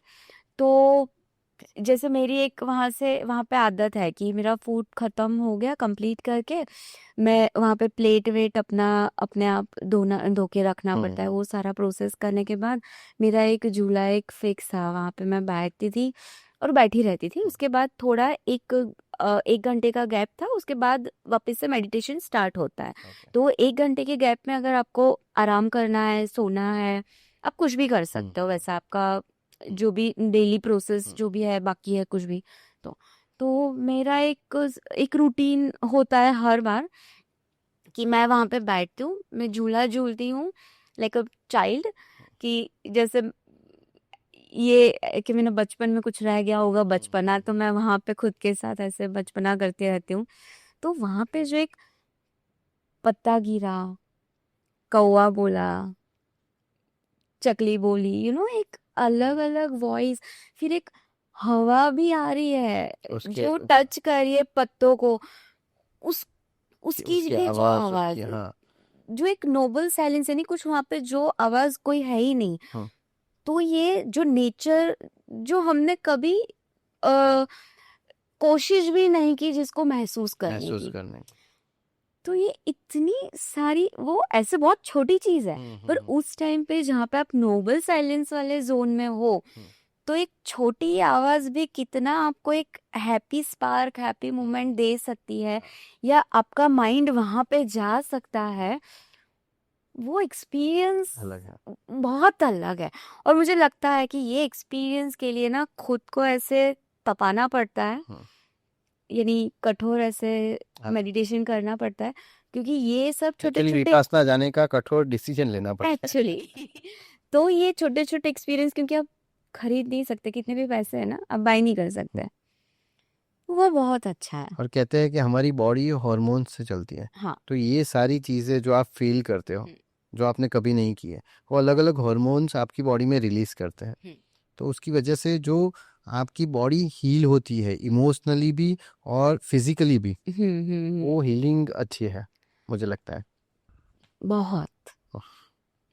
तो जैसे मेरी एक वहां पे आदत है कि मेरा फूड खत्म हो गया कंप्लीट करके, मैं वहां पे प्लेट वेट अपना अपने आप धो के रखना पड़ता है। वो सारा प्रोसेस करने के बाद मेरा एक झूला एक फिक्स था, वहां पे मैं बैठती थी और बैठी रहती थी। उसके बाद थोड़ा 1 घंटे का गैप था, उसके बाद वापस से मेडिटेशन स्टार्ट होता है। तो 1 घंटे के गैप में अगर आपको आराम करना है, सोना है, आप कुछ भी कर सकते हो, वैसा आपका जो भी डेली प्रोसेस जो भी है बाकी है कुछ भी। तो मेरा एक एक रूटीन होता है हर बार, कि मैं वहां पे बैठती हूँ, मैं झूला झूलती हूँ लाइक अ चाइल्ड, कि जैसे ये कि मैंने बचपन में कुछ रह गया होगा बचपना, तो मैं वहां पे खुद के साथ ऐसे बचपना करती रहती हूँ। तो वहां पे जो एक पत्ता गिरा, कौवा बोला, चकली बोली, एक अलग अलग वॉइस, फिर एक हवा भी आ रही है उसके जो टच कर रही है पत्तों को, उस उसकी उसकी ये जो आवाज आवाज उसकी, है, हाँ। जो एक नोबल साइलेंस है, नहीं कुछ वहां पे जो आवाज कोई है ही नहीं। हम्म, तो ये जो नेचर, जो हमने कभी आ, कोशिश भी नहीं की जिसको महसूस करने महसूस की, करने की। तो ये इतनी सारी, वो ऐसे बहुत छोटी चीज है, पर हम्म। उस टाइम पे जहाँ पे आप नोबल साइलेंस वाले जोन में हो, हम्म, तो एक छोटी आवाज भी कितना आपको एक हैप्पी स्पार्क, हैप्पी मोमेंट दे सकती है, या आपका माइंड वहां पे जा सकता है। वो एक्सपीरियंस अलग है। बहुत अलग है। और मुझे लगता है कि ये एक्सपीरियंस के लिए ना खुद को ऐसे तपाना पड़ता है, हम्म, यानी कठोर ऐसे हाँ। मेडिटेशन करना पड़ता है, क्योंकि ये सब छोटे एक्चुअली छोटे, विपासना जाने का कठोर डिसीजन लेना पड़ता है। एक्चुअली तो ये छोटे छोटे एक्सपीरियंस, क्योंकि आप खरीद नहीं सकते, कितने भी पैसे है ना, आप बाय नहीं कर सकते, वो बहुत अच्छा है। और कहते हैं कि हमारी बॉडी हार्मोन्स से चलती है। हाँ। तो ये सारी चीज़ें जो आप फील करते हो, हम्म, जो आपने कभी नहीं की है, वो अलग अलग हार्मोन्स आपकी बॉडी में रिलीज करते हैं। हम्म, तो उसकी वजह से जो आपकी बॉडी हील होती है, इमोशनली भी और फिजिकली भी, वो हीलिंग अच्छी है, मुझे लगता है। बहुत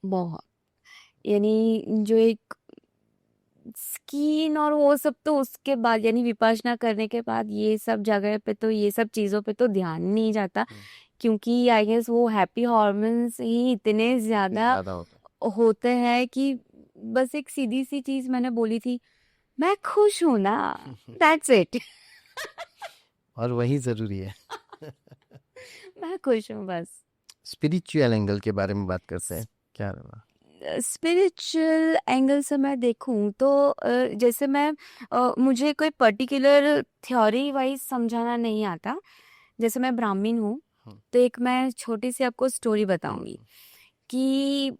बहुत, यानी जो एक स्किन और वो सब तो उसके बाद, यानी विपश्यना करने के बाद ये सब जगह पे तो, ये सब चीजों पे तो ध्यान नहीं जाता, क्योंकि आई गेस वो हैप्पी हॉर्मोन्स ही इतने ज्यादा ज़्यादा होता होते हैं कि बस एक सीधी सी चीज मैंने बोली थी, मैं खुश हूं ना, है। That's it. और वही ज़रूरी है। मैं खुश हूँ बस। स्पिरिचुअल एंगल के बारे में बात करते हैं, क्या रहा? स्पिरिचुअल एंगल से मैं देखूं तो जैसे मैं मुझे कोई पर्टिकुलर थ्योरी वाइज समझाना नहीं आता। जैसे मैं ब्राह्मण हूँ, हम्म, तो एक मैं छोटी सी आपको स्टोरी बताऊंगी कि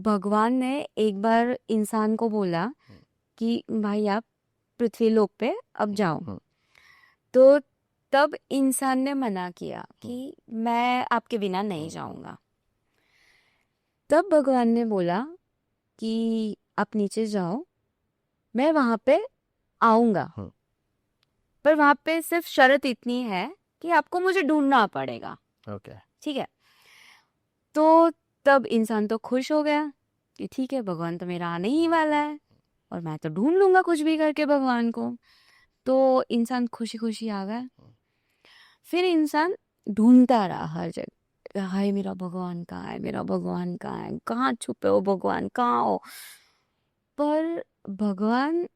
भगवान ने एक बार इंसान को बोला हम्म, कि भाई आप पृथ्वी लोक पे अब जाओ। हम्म, तो तब इंसान ने मना किया हम्म, कि मैं आपके बिना नहीं हम्म, जाऊंगा। तब भगवान ने बोला कि आप नीचे जाओ, मैं वहां पे आऊंगा, हम्म, पर वहां पे सिर्फ शर्त इतनी है कि आपको मुझे ढूंढना पड़ेगा। ओके। ठीक है। तो तब इंसान तो खुश हो गया कि ठीक है, भगवान तो मेरा आने ही वाला है, और मैं तो ढूंढ लूंगा कुछ भी करके भगवान को। तो इंसान खुशी खुशी आ गया। फिर इंसान ढूंढता रहा हर जगह, हाय मेरा भगवान कहाँ है, मेरा भगवान कहाँ है, कहाँ छुपे हो भगवान, कहाँ हो। पर भगवान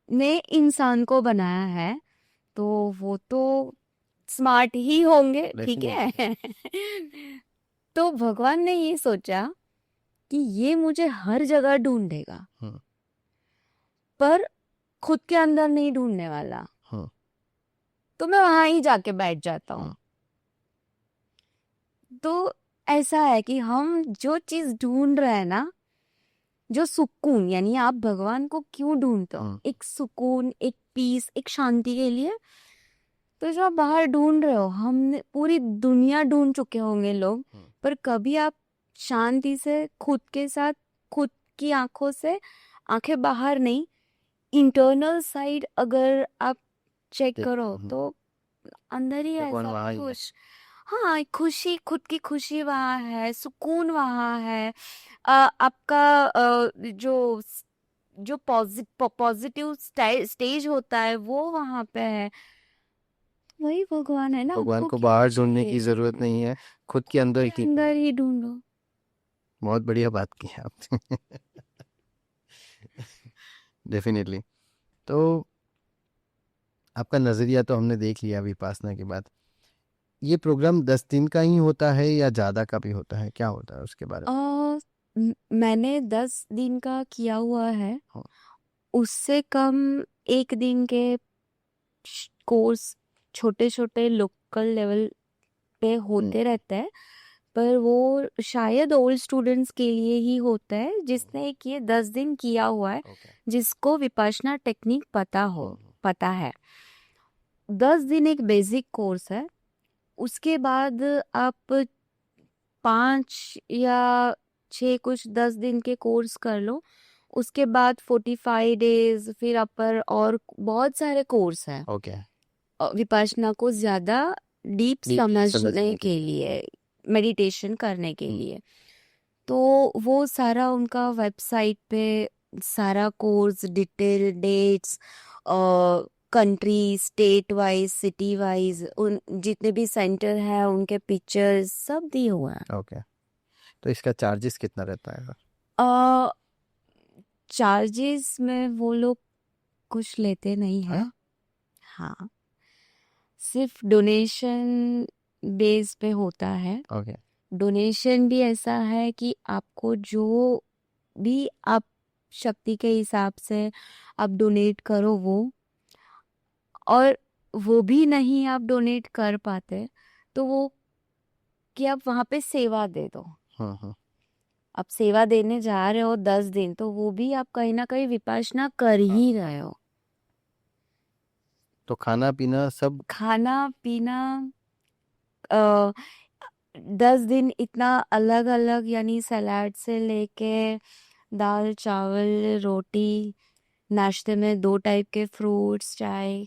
ने इंसान को बनाया है, तो वो तो स्मार्ट ही होंगे, ठीक डेफिनेटली। है। तो भगवान ने ये सोचा कि ये मुझे हर जगह ढूंढेगा, हम्म, पर खुद के अंदर नहीं ढूंढने वाला, हम्म, तो मैं वहां ही जाके बैठ जाता हूँ। हम्म, तो ऐसा है कि हम जो चीज ढूंढ रहे हैं ना, जो सुकून, यानी आप भगवान को क्यों ढूंढते हो, हम्म, एक सुकून, एक पीस, एक शांति के लिए। तो जो आप बाहर ढूंढ रहे हो, हमने पूरी दुनिया ढूंढ चुके होंगे लोग, हम्म, पर कभी आप शांति से खुद के साथ, खुद की आंखों से आंखें बाहर नहीं, इंटरनल साइड अगर आप चेक देख, करो, तो अंदर ही भगवान ऐसा वहाँ ही है। खुश, हाँ खुशी, खुद की खुशी वहाँ है, सुकून वहाँ है। आपका जो जो पॉजिटिव स्टेज होता है वो वहाँ पे है। वही भगवान है ना, भगवान आपको को क्या बाहर ढूंढने की चाहिए, जरूरत नहीं है, खुद के खुद अंदर के ही अंदर ढूंढो। ही ढूंढो। बहुत बढ़िया बात की है आपने। डेफिनेटली। तो आपका नज़रिया तो हमने देख लिया विपासना के बाद। ये प्रोग्राम 10 दिन का ही होता है या ज़्यादा का भी होता है, क्या होता है उसके बारे अ, मैंने 10 दिन का किया हुआ है। में? उससे कम एक दिन के कोर्स छोटे छोटे लोकल लेवल पे होते रहते हैं, पर वो शायद ओल्ड स्टूडेंट्स के लिए ही होता है, जिसने एक ये 10 दिन किया हुआ है, ओके। जिसको विपश्यना टेक्निक पता है। 10 दिन एक बेसिक कोर्स है। उसके बाद आप 5 या 6 कुछ 10 दिन के कोर्स कर लो। उसके बाद 45 डेज, फिर अपर, और बहुत सारे कोर्स हैं ओके, विपश्यना को ज्यादा डीप Deep समझने समझने के लिए, मेडिटेशन करने के हम्म, लिए। तो वो सारा उनका वेबसाइट पे सारा course, detail, dates, country, state wise, city wise, उन जितने भी सेंटर है उनके पिक्चर्स सब दिए हुए हैं। ओके। तो इसका चार्जेस कितना रहता है? चार्जेस में वो लोग कुछ लेते नहीं है। हाँ? हाँ, सिर्फ डोनेशन बेस पे होता है। ओके, डोनेशन भी ऐसा है कि आपको जो भी आप शक्ति के हिसाब से आप डोनेट करो वो, और वो भी नहीं आप डोनेट कर पाते तो वो कि आप वहाँ पे सेवा दे दो। हाँ, आप सेवा देने जा रहे हो 10 दिन, तो वो भी आप कहीं ना कहीं विपश्यना कर ही रहे हो। तो खाना पीना सब? खाना पीना 10 दिन इतना अलग अलग, यानी सलाद से लेके दाल चावल रोटी, नाश्ते में 2 टाइप के फ्रूट्स, चाय,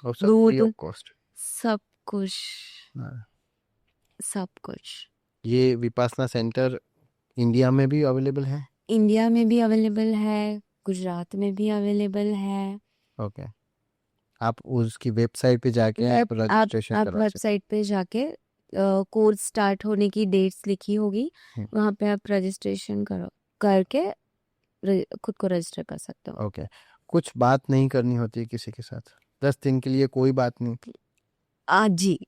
और सब फ्री ऑफ दूध, कॉस्ट? सब कुछ, सब कुछ। ये विपासना सेंटर इंडिया में भी अवेलेबल है? इंडिया में भी अवेलेबल है, गुजरात में भी अवेलेबल है। ओके, आप उसकी वेबसाइट पे जाके आप रजिस्ट्रेशन आप करवा सकते वेबसाइट पे जाके कोर्स स्टार्ट होने की डेट्स लिखी होगी, हैं। वहाँ पे आप रजिस्ट्रेशन करो, करके खुद को रजिस्टर कर सकते हो। ओके, कुछ बात नहीं करनी होती किसी के साथ 10 दिन के लिए? कोई बात नहीं? जी,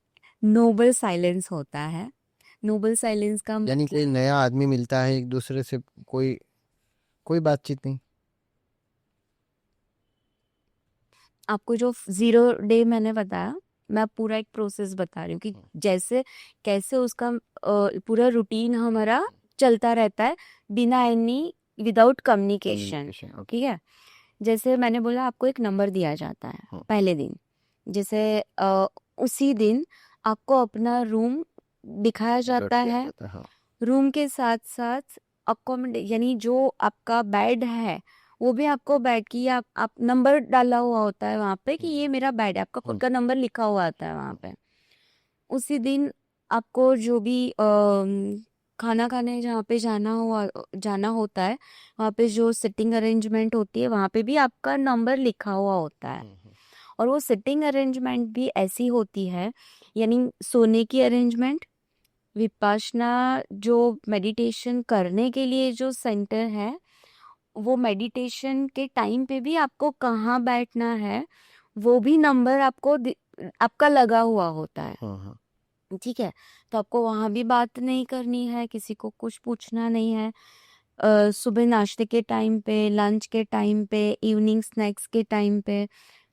नोबल साइलेंस होता है। नोबल साइलेंस का यानी कोई नया आदमी मिलता है, एक दूसरे से कोई कोई बातचीत नहीं? आपको जो 0 डे मैंने बताया, मैं पूरा एक प्रोसेस बता रही हूँ कि जैसे कैसे उसका पूरा रूटीन हमारा चलता रहता है बिना एनी, विदाउट कम्युनिकेशन। ओके। ठीक है, जैसे मैंने बोला आपको एक नंबर दिया जाता है पहले दिन, जैसे उसी दिन आपको अपना रूम दिखाया जाता है। हाँ, रूम के साथ साथ यानी जो आपका बेड है वो भी आपको बेड की, आप नंबर डाला हुआ होता है वहाँ पे कि ये मेरा बेड है, आपका खुद का नंबर लिखा हुआ आता है वहाँ पे। उसी दिन आपको जो भी खाना खाने जहाँ पे जाना होता है, वहाँ पे जो सिटिंग अरेंजमेंट होती है वहाँ पे भी आपका नंबर लिखा हुआ होता है। और वो सिटिंग अरेंजमेंट भी ऐसी होती है, यानी सोने की अरेंजमेंट, विपश्यना जो मेडिटेशन करने के लिए जो सेंटर है, वो मेडिटेशन के टाइम पे भी आपको कहाँ बैठना है वो भी नंबर आपका लगा हुआ होता है। हाँ, ठीक है, तो आपको वहां भी बात नहीं करनी है, किसी को कुछ पूछना नहीं है। सुबह नाश्ते के टाइम पे, लंच के टाइम पे, इवनिंग स्नैक्स के टाइम पे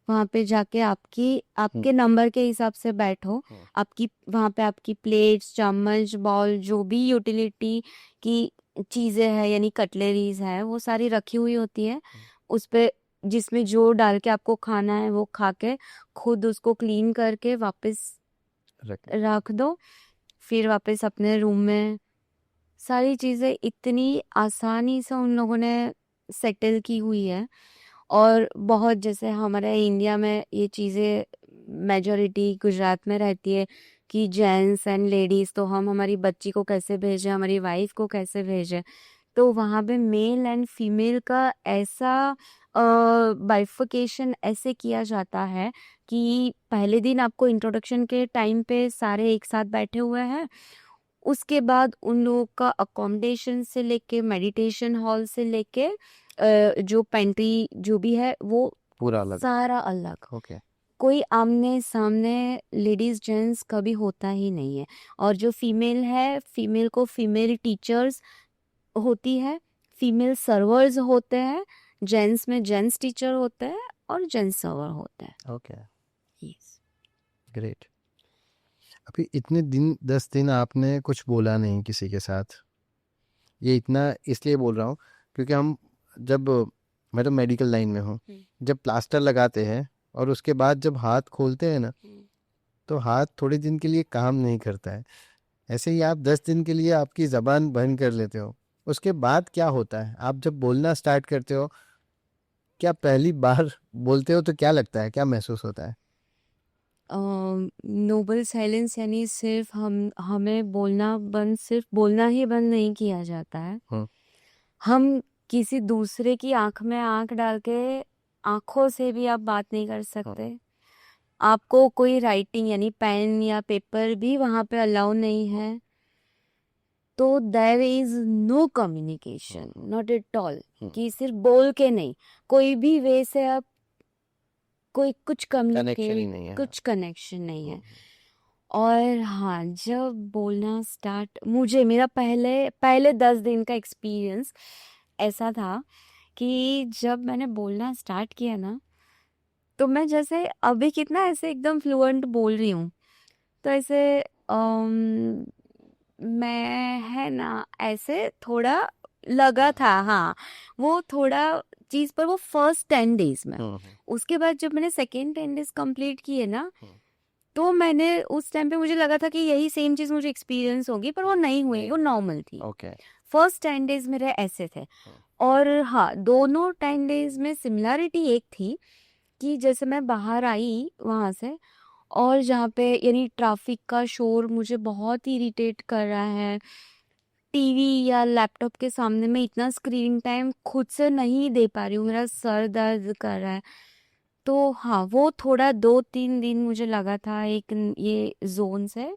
वहां पे जाके आपके नंबर के हिसाब से बैठो। आपकी वहां पे आपकी प्लेट्स, चम्मच, बॉल, जो भी यूटिलिटी की चीजें हैं, यानी कटलरीज है, वो सारी रखी हुई होती है उस पे, जिसमें जो डाल के आपको खाना है वो खा के खुद उसको क्लीन करके वापस रख दो। फिर वापस अपने रूम में सारी चीजें इतनी आसानी से उन लोगों ने सेटल की हुई है। और बहुत, जैसे हमारे इंडिया में ये चीजें मेजोरिटी गुजरात में रहती है कि जेंट्स एंड लेडीज, तो हम हमारी बच्ची को कैसे भेजें, हमारी वाइफ को कैसे भेजें, तो वहाँ पे मेल एंड फीमेल का ऐसा बाइफिकेशन ऐसे किया जाता है कि पहले दिन आपको इंट्रोडक्शन के टाइम पे सारे एक साथ बैठे हुए हैं, उसके बाद उन लोगों का अकोमोडेशन से लेके, मेडिटेशन हॉल से लेके जो पेंट्री जो भी है वो पूरा अलग? सारा अलग। ओके, कोई आमने सामने लेडीज जेंट्स कभी होता ही नहीं है। और जो फीमेल है, फीमेल को फीमेल टीचर्स होती है, फीमेल सर्वर्स होते हैं, जेंट्स में जेंट्स टीचर होते हैं और जेंट्स सर्वर होते हैं। Okay, yes. ग्रेट। अभी इतने दिन 10 दिन आपने कुछ बोला नहीं किसी के साथ? ये इतना इसलिए बोल रहा हूँ क्योंकि जब मैं तो मेडिकल लाइन में हूँ, जब प्लास्टर लगाते हैं और उसके बाद जब हाथ खोलते हैं ना, तो हाथ थोड़े दिन के लिए काम नहीं करता है। ऐसे ही आप 10 दिन के लिए आपकी ज़बान बंद कर लेते हो, उसके बाद क्या होता है? आप जब बोलना स्टार्ट करते हो, क्या पहली बार बोलते हो तो क्या लगता है, क्या महसूस होता है? नोबल साइलेंस यानी सिर्फ हमें सिर्फ बोलना ही बंद नहीं किया जाता है। हम्म। हम किसी दूसरे की आंख में आंख डाल के आंखों से भी आप बात नहीं कर सकते। आपको कोई राइटिंग यानी पेन या पेपर भी वहां पे अलाउ नहीं है। तो there is no communication, not at all, कि सिर्फ बोल के नहीं, कोई भी वे से आप कोई कुछ कनेक्शन ही कम्युनिकेट, नहीं है। कुछ कनेक्शन नहीं है। और हाँ, जब बोलना स्टार्ट, मुझे मेरा पहले पहले 10 दिन का एक्सपीरियंस ऐसा था कि जब मैंने बोलना स्टार्ट किया ना, तो मैं जैसे अभी कितना ऐसे एकदम फ्लुएंट बोल रही हूँ, तो ऐसे मैं है ना ऐसे थोड़ा लगा था। हाँ, वो थोड़ा चीज पर वो फर्स्ट 10 डेज में। उसके बाद जब मैंने सेकेंड 10 डेज कंप्लीट किए ना, तो मैंने उस टाइम पे मुझे लगा था कि यही सेम चीज मुझे एक्सपीरियंस होगी, पर वो नहीं हुई, वो नॉर्मल थी। ओके। फर्स्ट 10 डेज मेरे ऐसे थे। और हाँ, दोनों 10 डेज में सिमिलैरिटी एक थी कि जैसे मैं बाहर आई वहां से, और जहाँ पे यानी ट्रैफिक का शोर मुझे बहुत इरिटेट कर रहा है, टीवी या लैपटॉप के सामने मैं इतना स्क्रीन टाइम खुद से नहीं दे पा रही हूँ, मेरा सर दर्द कर रहा है। तो हाँ, वो थोड़ा 2-3 दिन मुझे लगा था एक ये जोन से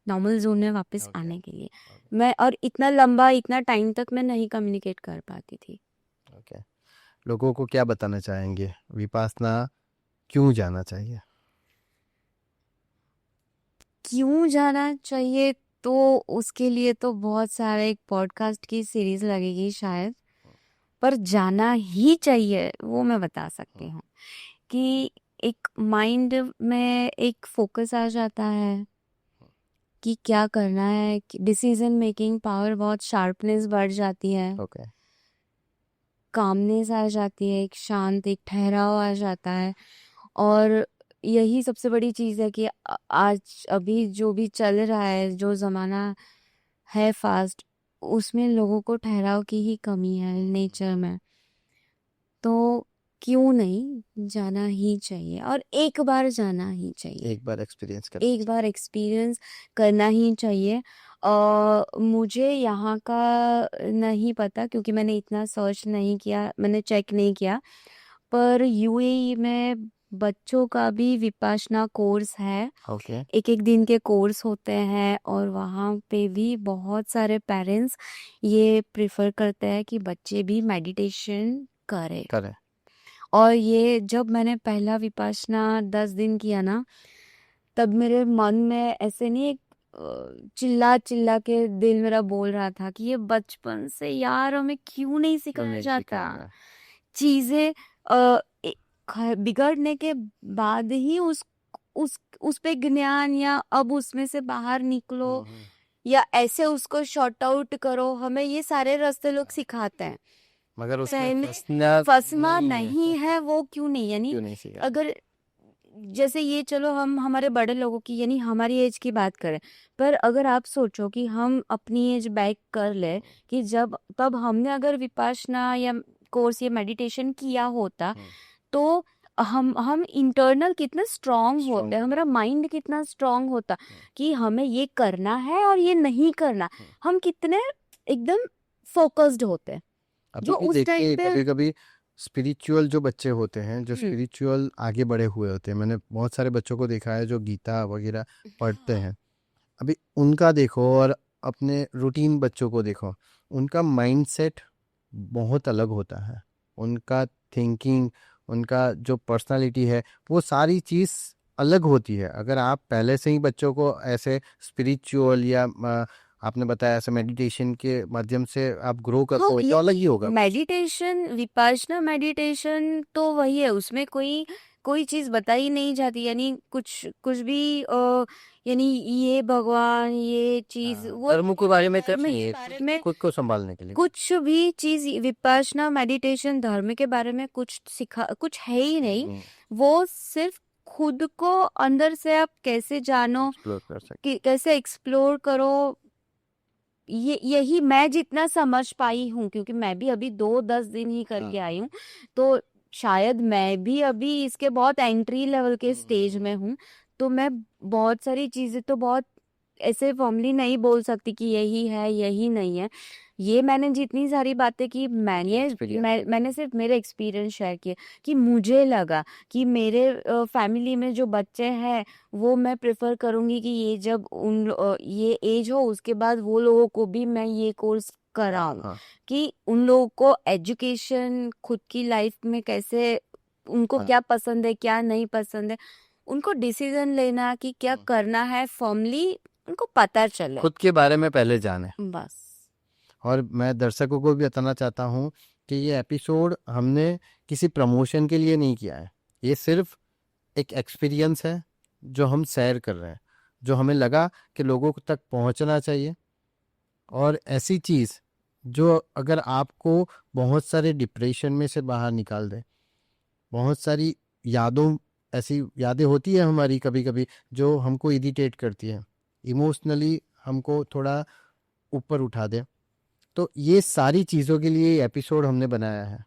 नॉर्मल जोन में वापस Okay. आने के लिए। मैं और इतना लंबा इतना टाइम तक मैं नहीं कम्युनिकेट कर पाती थी। ओके। लोगों को क्या बताना चाहेंगे, विपासना क्यों जाना चाहिए? क्यों जाना चाहिए? तो उसके लिए तो बहुत सारे एक पॉडकास्ट की सीरीज लगेगी शायद, पर जाना ही चाहिए वो मैं बता सकती हूँ कि एक माइंड में एक फोकस आ जाता है कि क्या करना है, डिसीजन मेकिंग पावर बहुत शार्पनेस बढ़ जाती है, ओके। कामनेस आ जाती है, एक शांत एक ठहराव आ जाता है। और यही सबसे बड़ी चीज़ है कि आज अभी जो भी चल रहा है, जो ज़माना है फास्ट, उसमें लोगों को ठहराव की ही कमी है नेचर में। तो क्यों नहीं, जाना ही चाहिए, और एक बार जाना ही चाहिए, एक बार एक्सपीरियंस कर। एक बार एक्सपीरियंस करना ही चाहिए। मुझे यहाँ का नहीं पता क्योंकि मैंने इतना सर्च नहीं किया, मैंने चेक नहीं किया, पर यूएई में बच्चों का भी विपाशना कोर्स है। ओके। एक एक दिन के कोर्स होते हैं, और वहाँ पे भी बहुत सारे पेरेंट्स ये प्रिफर करते हैं कि बच्चे भी मेडिटेशन करें। करें। और ये जब मैंने पहला विपाशना 10 दिन किया ना, तब मेरे मन में ऐसे नहीं एक चिल्ला चिल्ला के दिल मेरा बोल रहा था कि ये बचपन से यार हमें क्यों नहीं सिखाया नहीं जाता। सिखाया। चीजें बिगड़ने के बाद ही उस पे ज्ञान, या अब उसमें से बाहर निकलो, या ऐसे उसको शॉर्ट आउट करो, हमें ये सारे रास्ते लोग सिखाते हैं। मगर उसमें पहले फंसना फंसना नहीं नहीं है, वो क्यों नहीं, यानी क्यों नहीं सिखाया? अगर जैसे ये चलो हम हमारे बड़े लोगों की यानी हमारी एज की बात करें, पर अगर आप सोचो कि हम अपनी एज बैक कर ले कि जब तब हमने अगर विपाशना या कोर्स या मेडिटेशन किया होता, तो हम इंटरनल कितना स्ट्रांग होते, हमारा माइंड कितना स्ट्रांग होता कि हमें ये करना है और ये नहीं करना, हम कितने एकदम फोकस्ड होते अभी जो भी उस टाइम देखिए, पे। कभी कभी स्पिरिचुअल जो बच्चे होते हैं, जो हम्म, स्पिरिचुअल आगे बढ़े हुए होते हैं, मैंने बहुत सारे बच्चों को देखा है जो गीता वगैरह पढ़ते हैं। अभी उनका देखो और अपने रूटीन बच्चों को देखो, उनका माइंडसेट बहुत अलग होता है। उनका थिंकिंग, उनका जो पर्सनालिटी है, वो सारी चीज़ अलग होती है। अगर आप पहले से ही बच्चों को ऐसे स्पिरिचुअल या आपने बताया ऐसे मेडिटेशन के माध्यम से आप ग्रो करते हाँ, हो, तो ये अलग ही होगा। मेडिटेशन, विपाशना मेडिटेशन तो वही है, उसमें कोई कोई चीज बताई नहीं जाती, यानी कुछ कुछ भी यानी ये भगवान ये चीज वो धर्म के बारे में धर्म के बारे में खुद को संभालने के लिए कुछ भी चीज, विपाशना मेडिटेशन धर्म के बारे में कुछ सिखा कुछ है ही नहीं। वो सिर्फ खुद को अंदर से आप कैसे जानो, एक्सप्लोर कर सकते। कि कैसे एक्सप्लोर करो, यही मैं जितना समझ पाई हूँ, क्योंकि मैं भी अभी 2-10 दिन ही करके आई हूँ, तो शायद मैं भी अभी इसके बहुत एंट्री लेवल के स्टेज में हूँ, तो मैं बहुत सारी चीजें तो बहुत ऐसे फॉर्मली नहीं बोल सकती कि यही है यही नहीं है। ये मैंने जितनी सारी बातें की, मैंने सिर्फ मेरे एक्सपीरियंस शेयर किए कि मुझे लगा कि मेरे फैमिली में जो बच्चे हैं वो मैं प्रेफर करूंगी कि ये जब ये एज हो उसके बाद वो लोगों को भी मैं ये कोर्स कराऊं, हाँ कि उन लोगों को एजुकेशन खुद की लाइफ में कैसे, उनको हाँ क्या पसंद है क्या नहीं पसंद है, उनको डिसीजन लेना कि क्या करना है फॉर्मली उनको पता चले खुद के बारे में पहले जाने। बस। और मैं दर्शकों को भी बताना चाहता हूँ कि ये एपिसोड हमने किसी प्रमोशन के लिए नहीं किया है, ये सिर्फ एक एक्सपीरियंस है जो हम शेयर कर रहे हैं, जो हमें लगा कि लोगों तक पहुंचना चाहिए। और ऐसी चीज़ जो अगर आपको बहुत सारे डिप्रेशन में से बाहर निकाल दे, बहुत सारी यादों, ऐसी यादें होती है हमारी कभी कभी जो हमको इरिटेट करती है, इमोशनली हमको थोड़ा ऊपर उठा दे, तो ये सारी चीज़ों के लिए एपिसोड हमने बनाया है।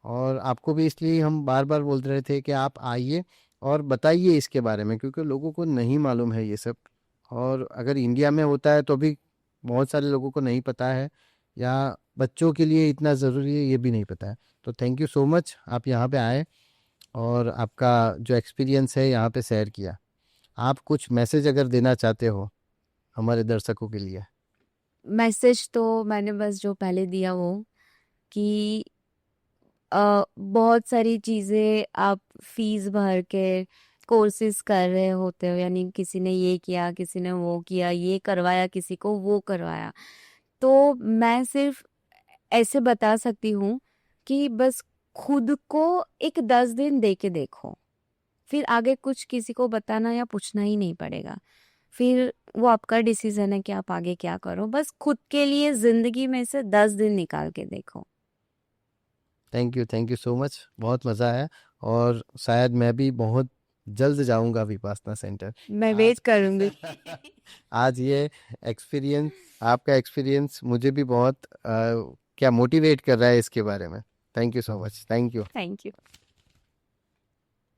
और आपको भी इसलिए हम बार बार बोलते रहे थे कि आप आइए और बताइए इसके बारे में, क्योंकि लोगों को नहीं मालूम है ये सब। और अगर इंडिया में होता है तो भी बहुत सारे लोगों को नहीं पता है, या बच्चों के लिए इतना ज़रूरी है ये भी नहीं पता है। तो थैंक यू सो मच, आप यहाँ पे आए और आपका जो एक्सपीरियंस है यहाँ पे शेयर किया। आप कुछ मैसेज अगर देना चाहते हो हमारे दर्शकों के लिए। मैसेज तो मैंने बस जो पहले दिया वो कि बहुत सारी चीजें आप फीस भर के कोर्सेज कर रहे होते हो, यानी किसी ने ये किया किसी ने वो किया, ये करवाया किसी को वो करवाया, तो मैं सिर्फ ऐसे बता सकती हूँ कि बस खुद को एक 10 दिन दे के देखो, फिर आगे कुछ किसी को बताना या पूछना ही नहीं पड़ेगा, फिर वो आपका डिसीजन है कि आप आगे क्या करो, बस खुद के लिए जिंदगी में से 10 दिन निकाल के देखो। थैंक यू सो मच, बहुत मज़ा आया। और शायद मैं भी बहुत जल्द जाऊंगा विपासना सेंटर। मैं आज वेट करूंगी। आज ये एक्सपीरियंस, आपका एक्सपीरियंस मुझे भी बहुत क्या मोटिवेट कर रहा है इसके बारे में। Thank you so much, thank you. Thank you.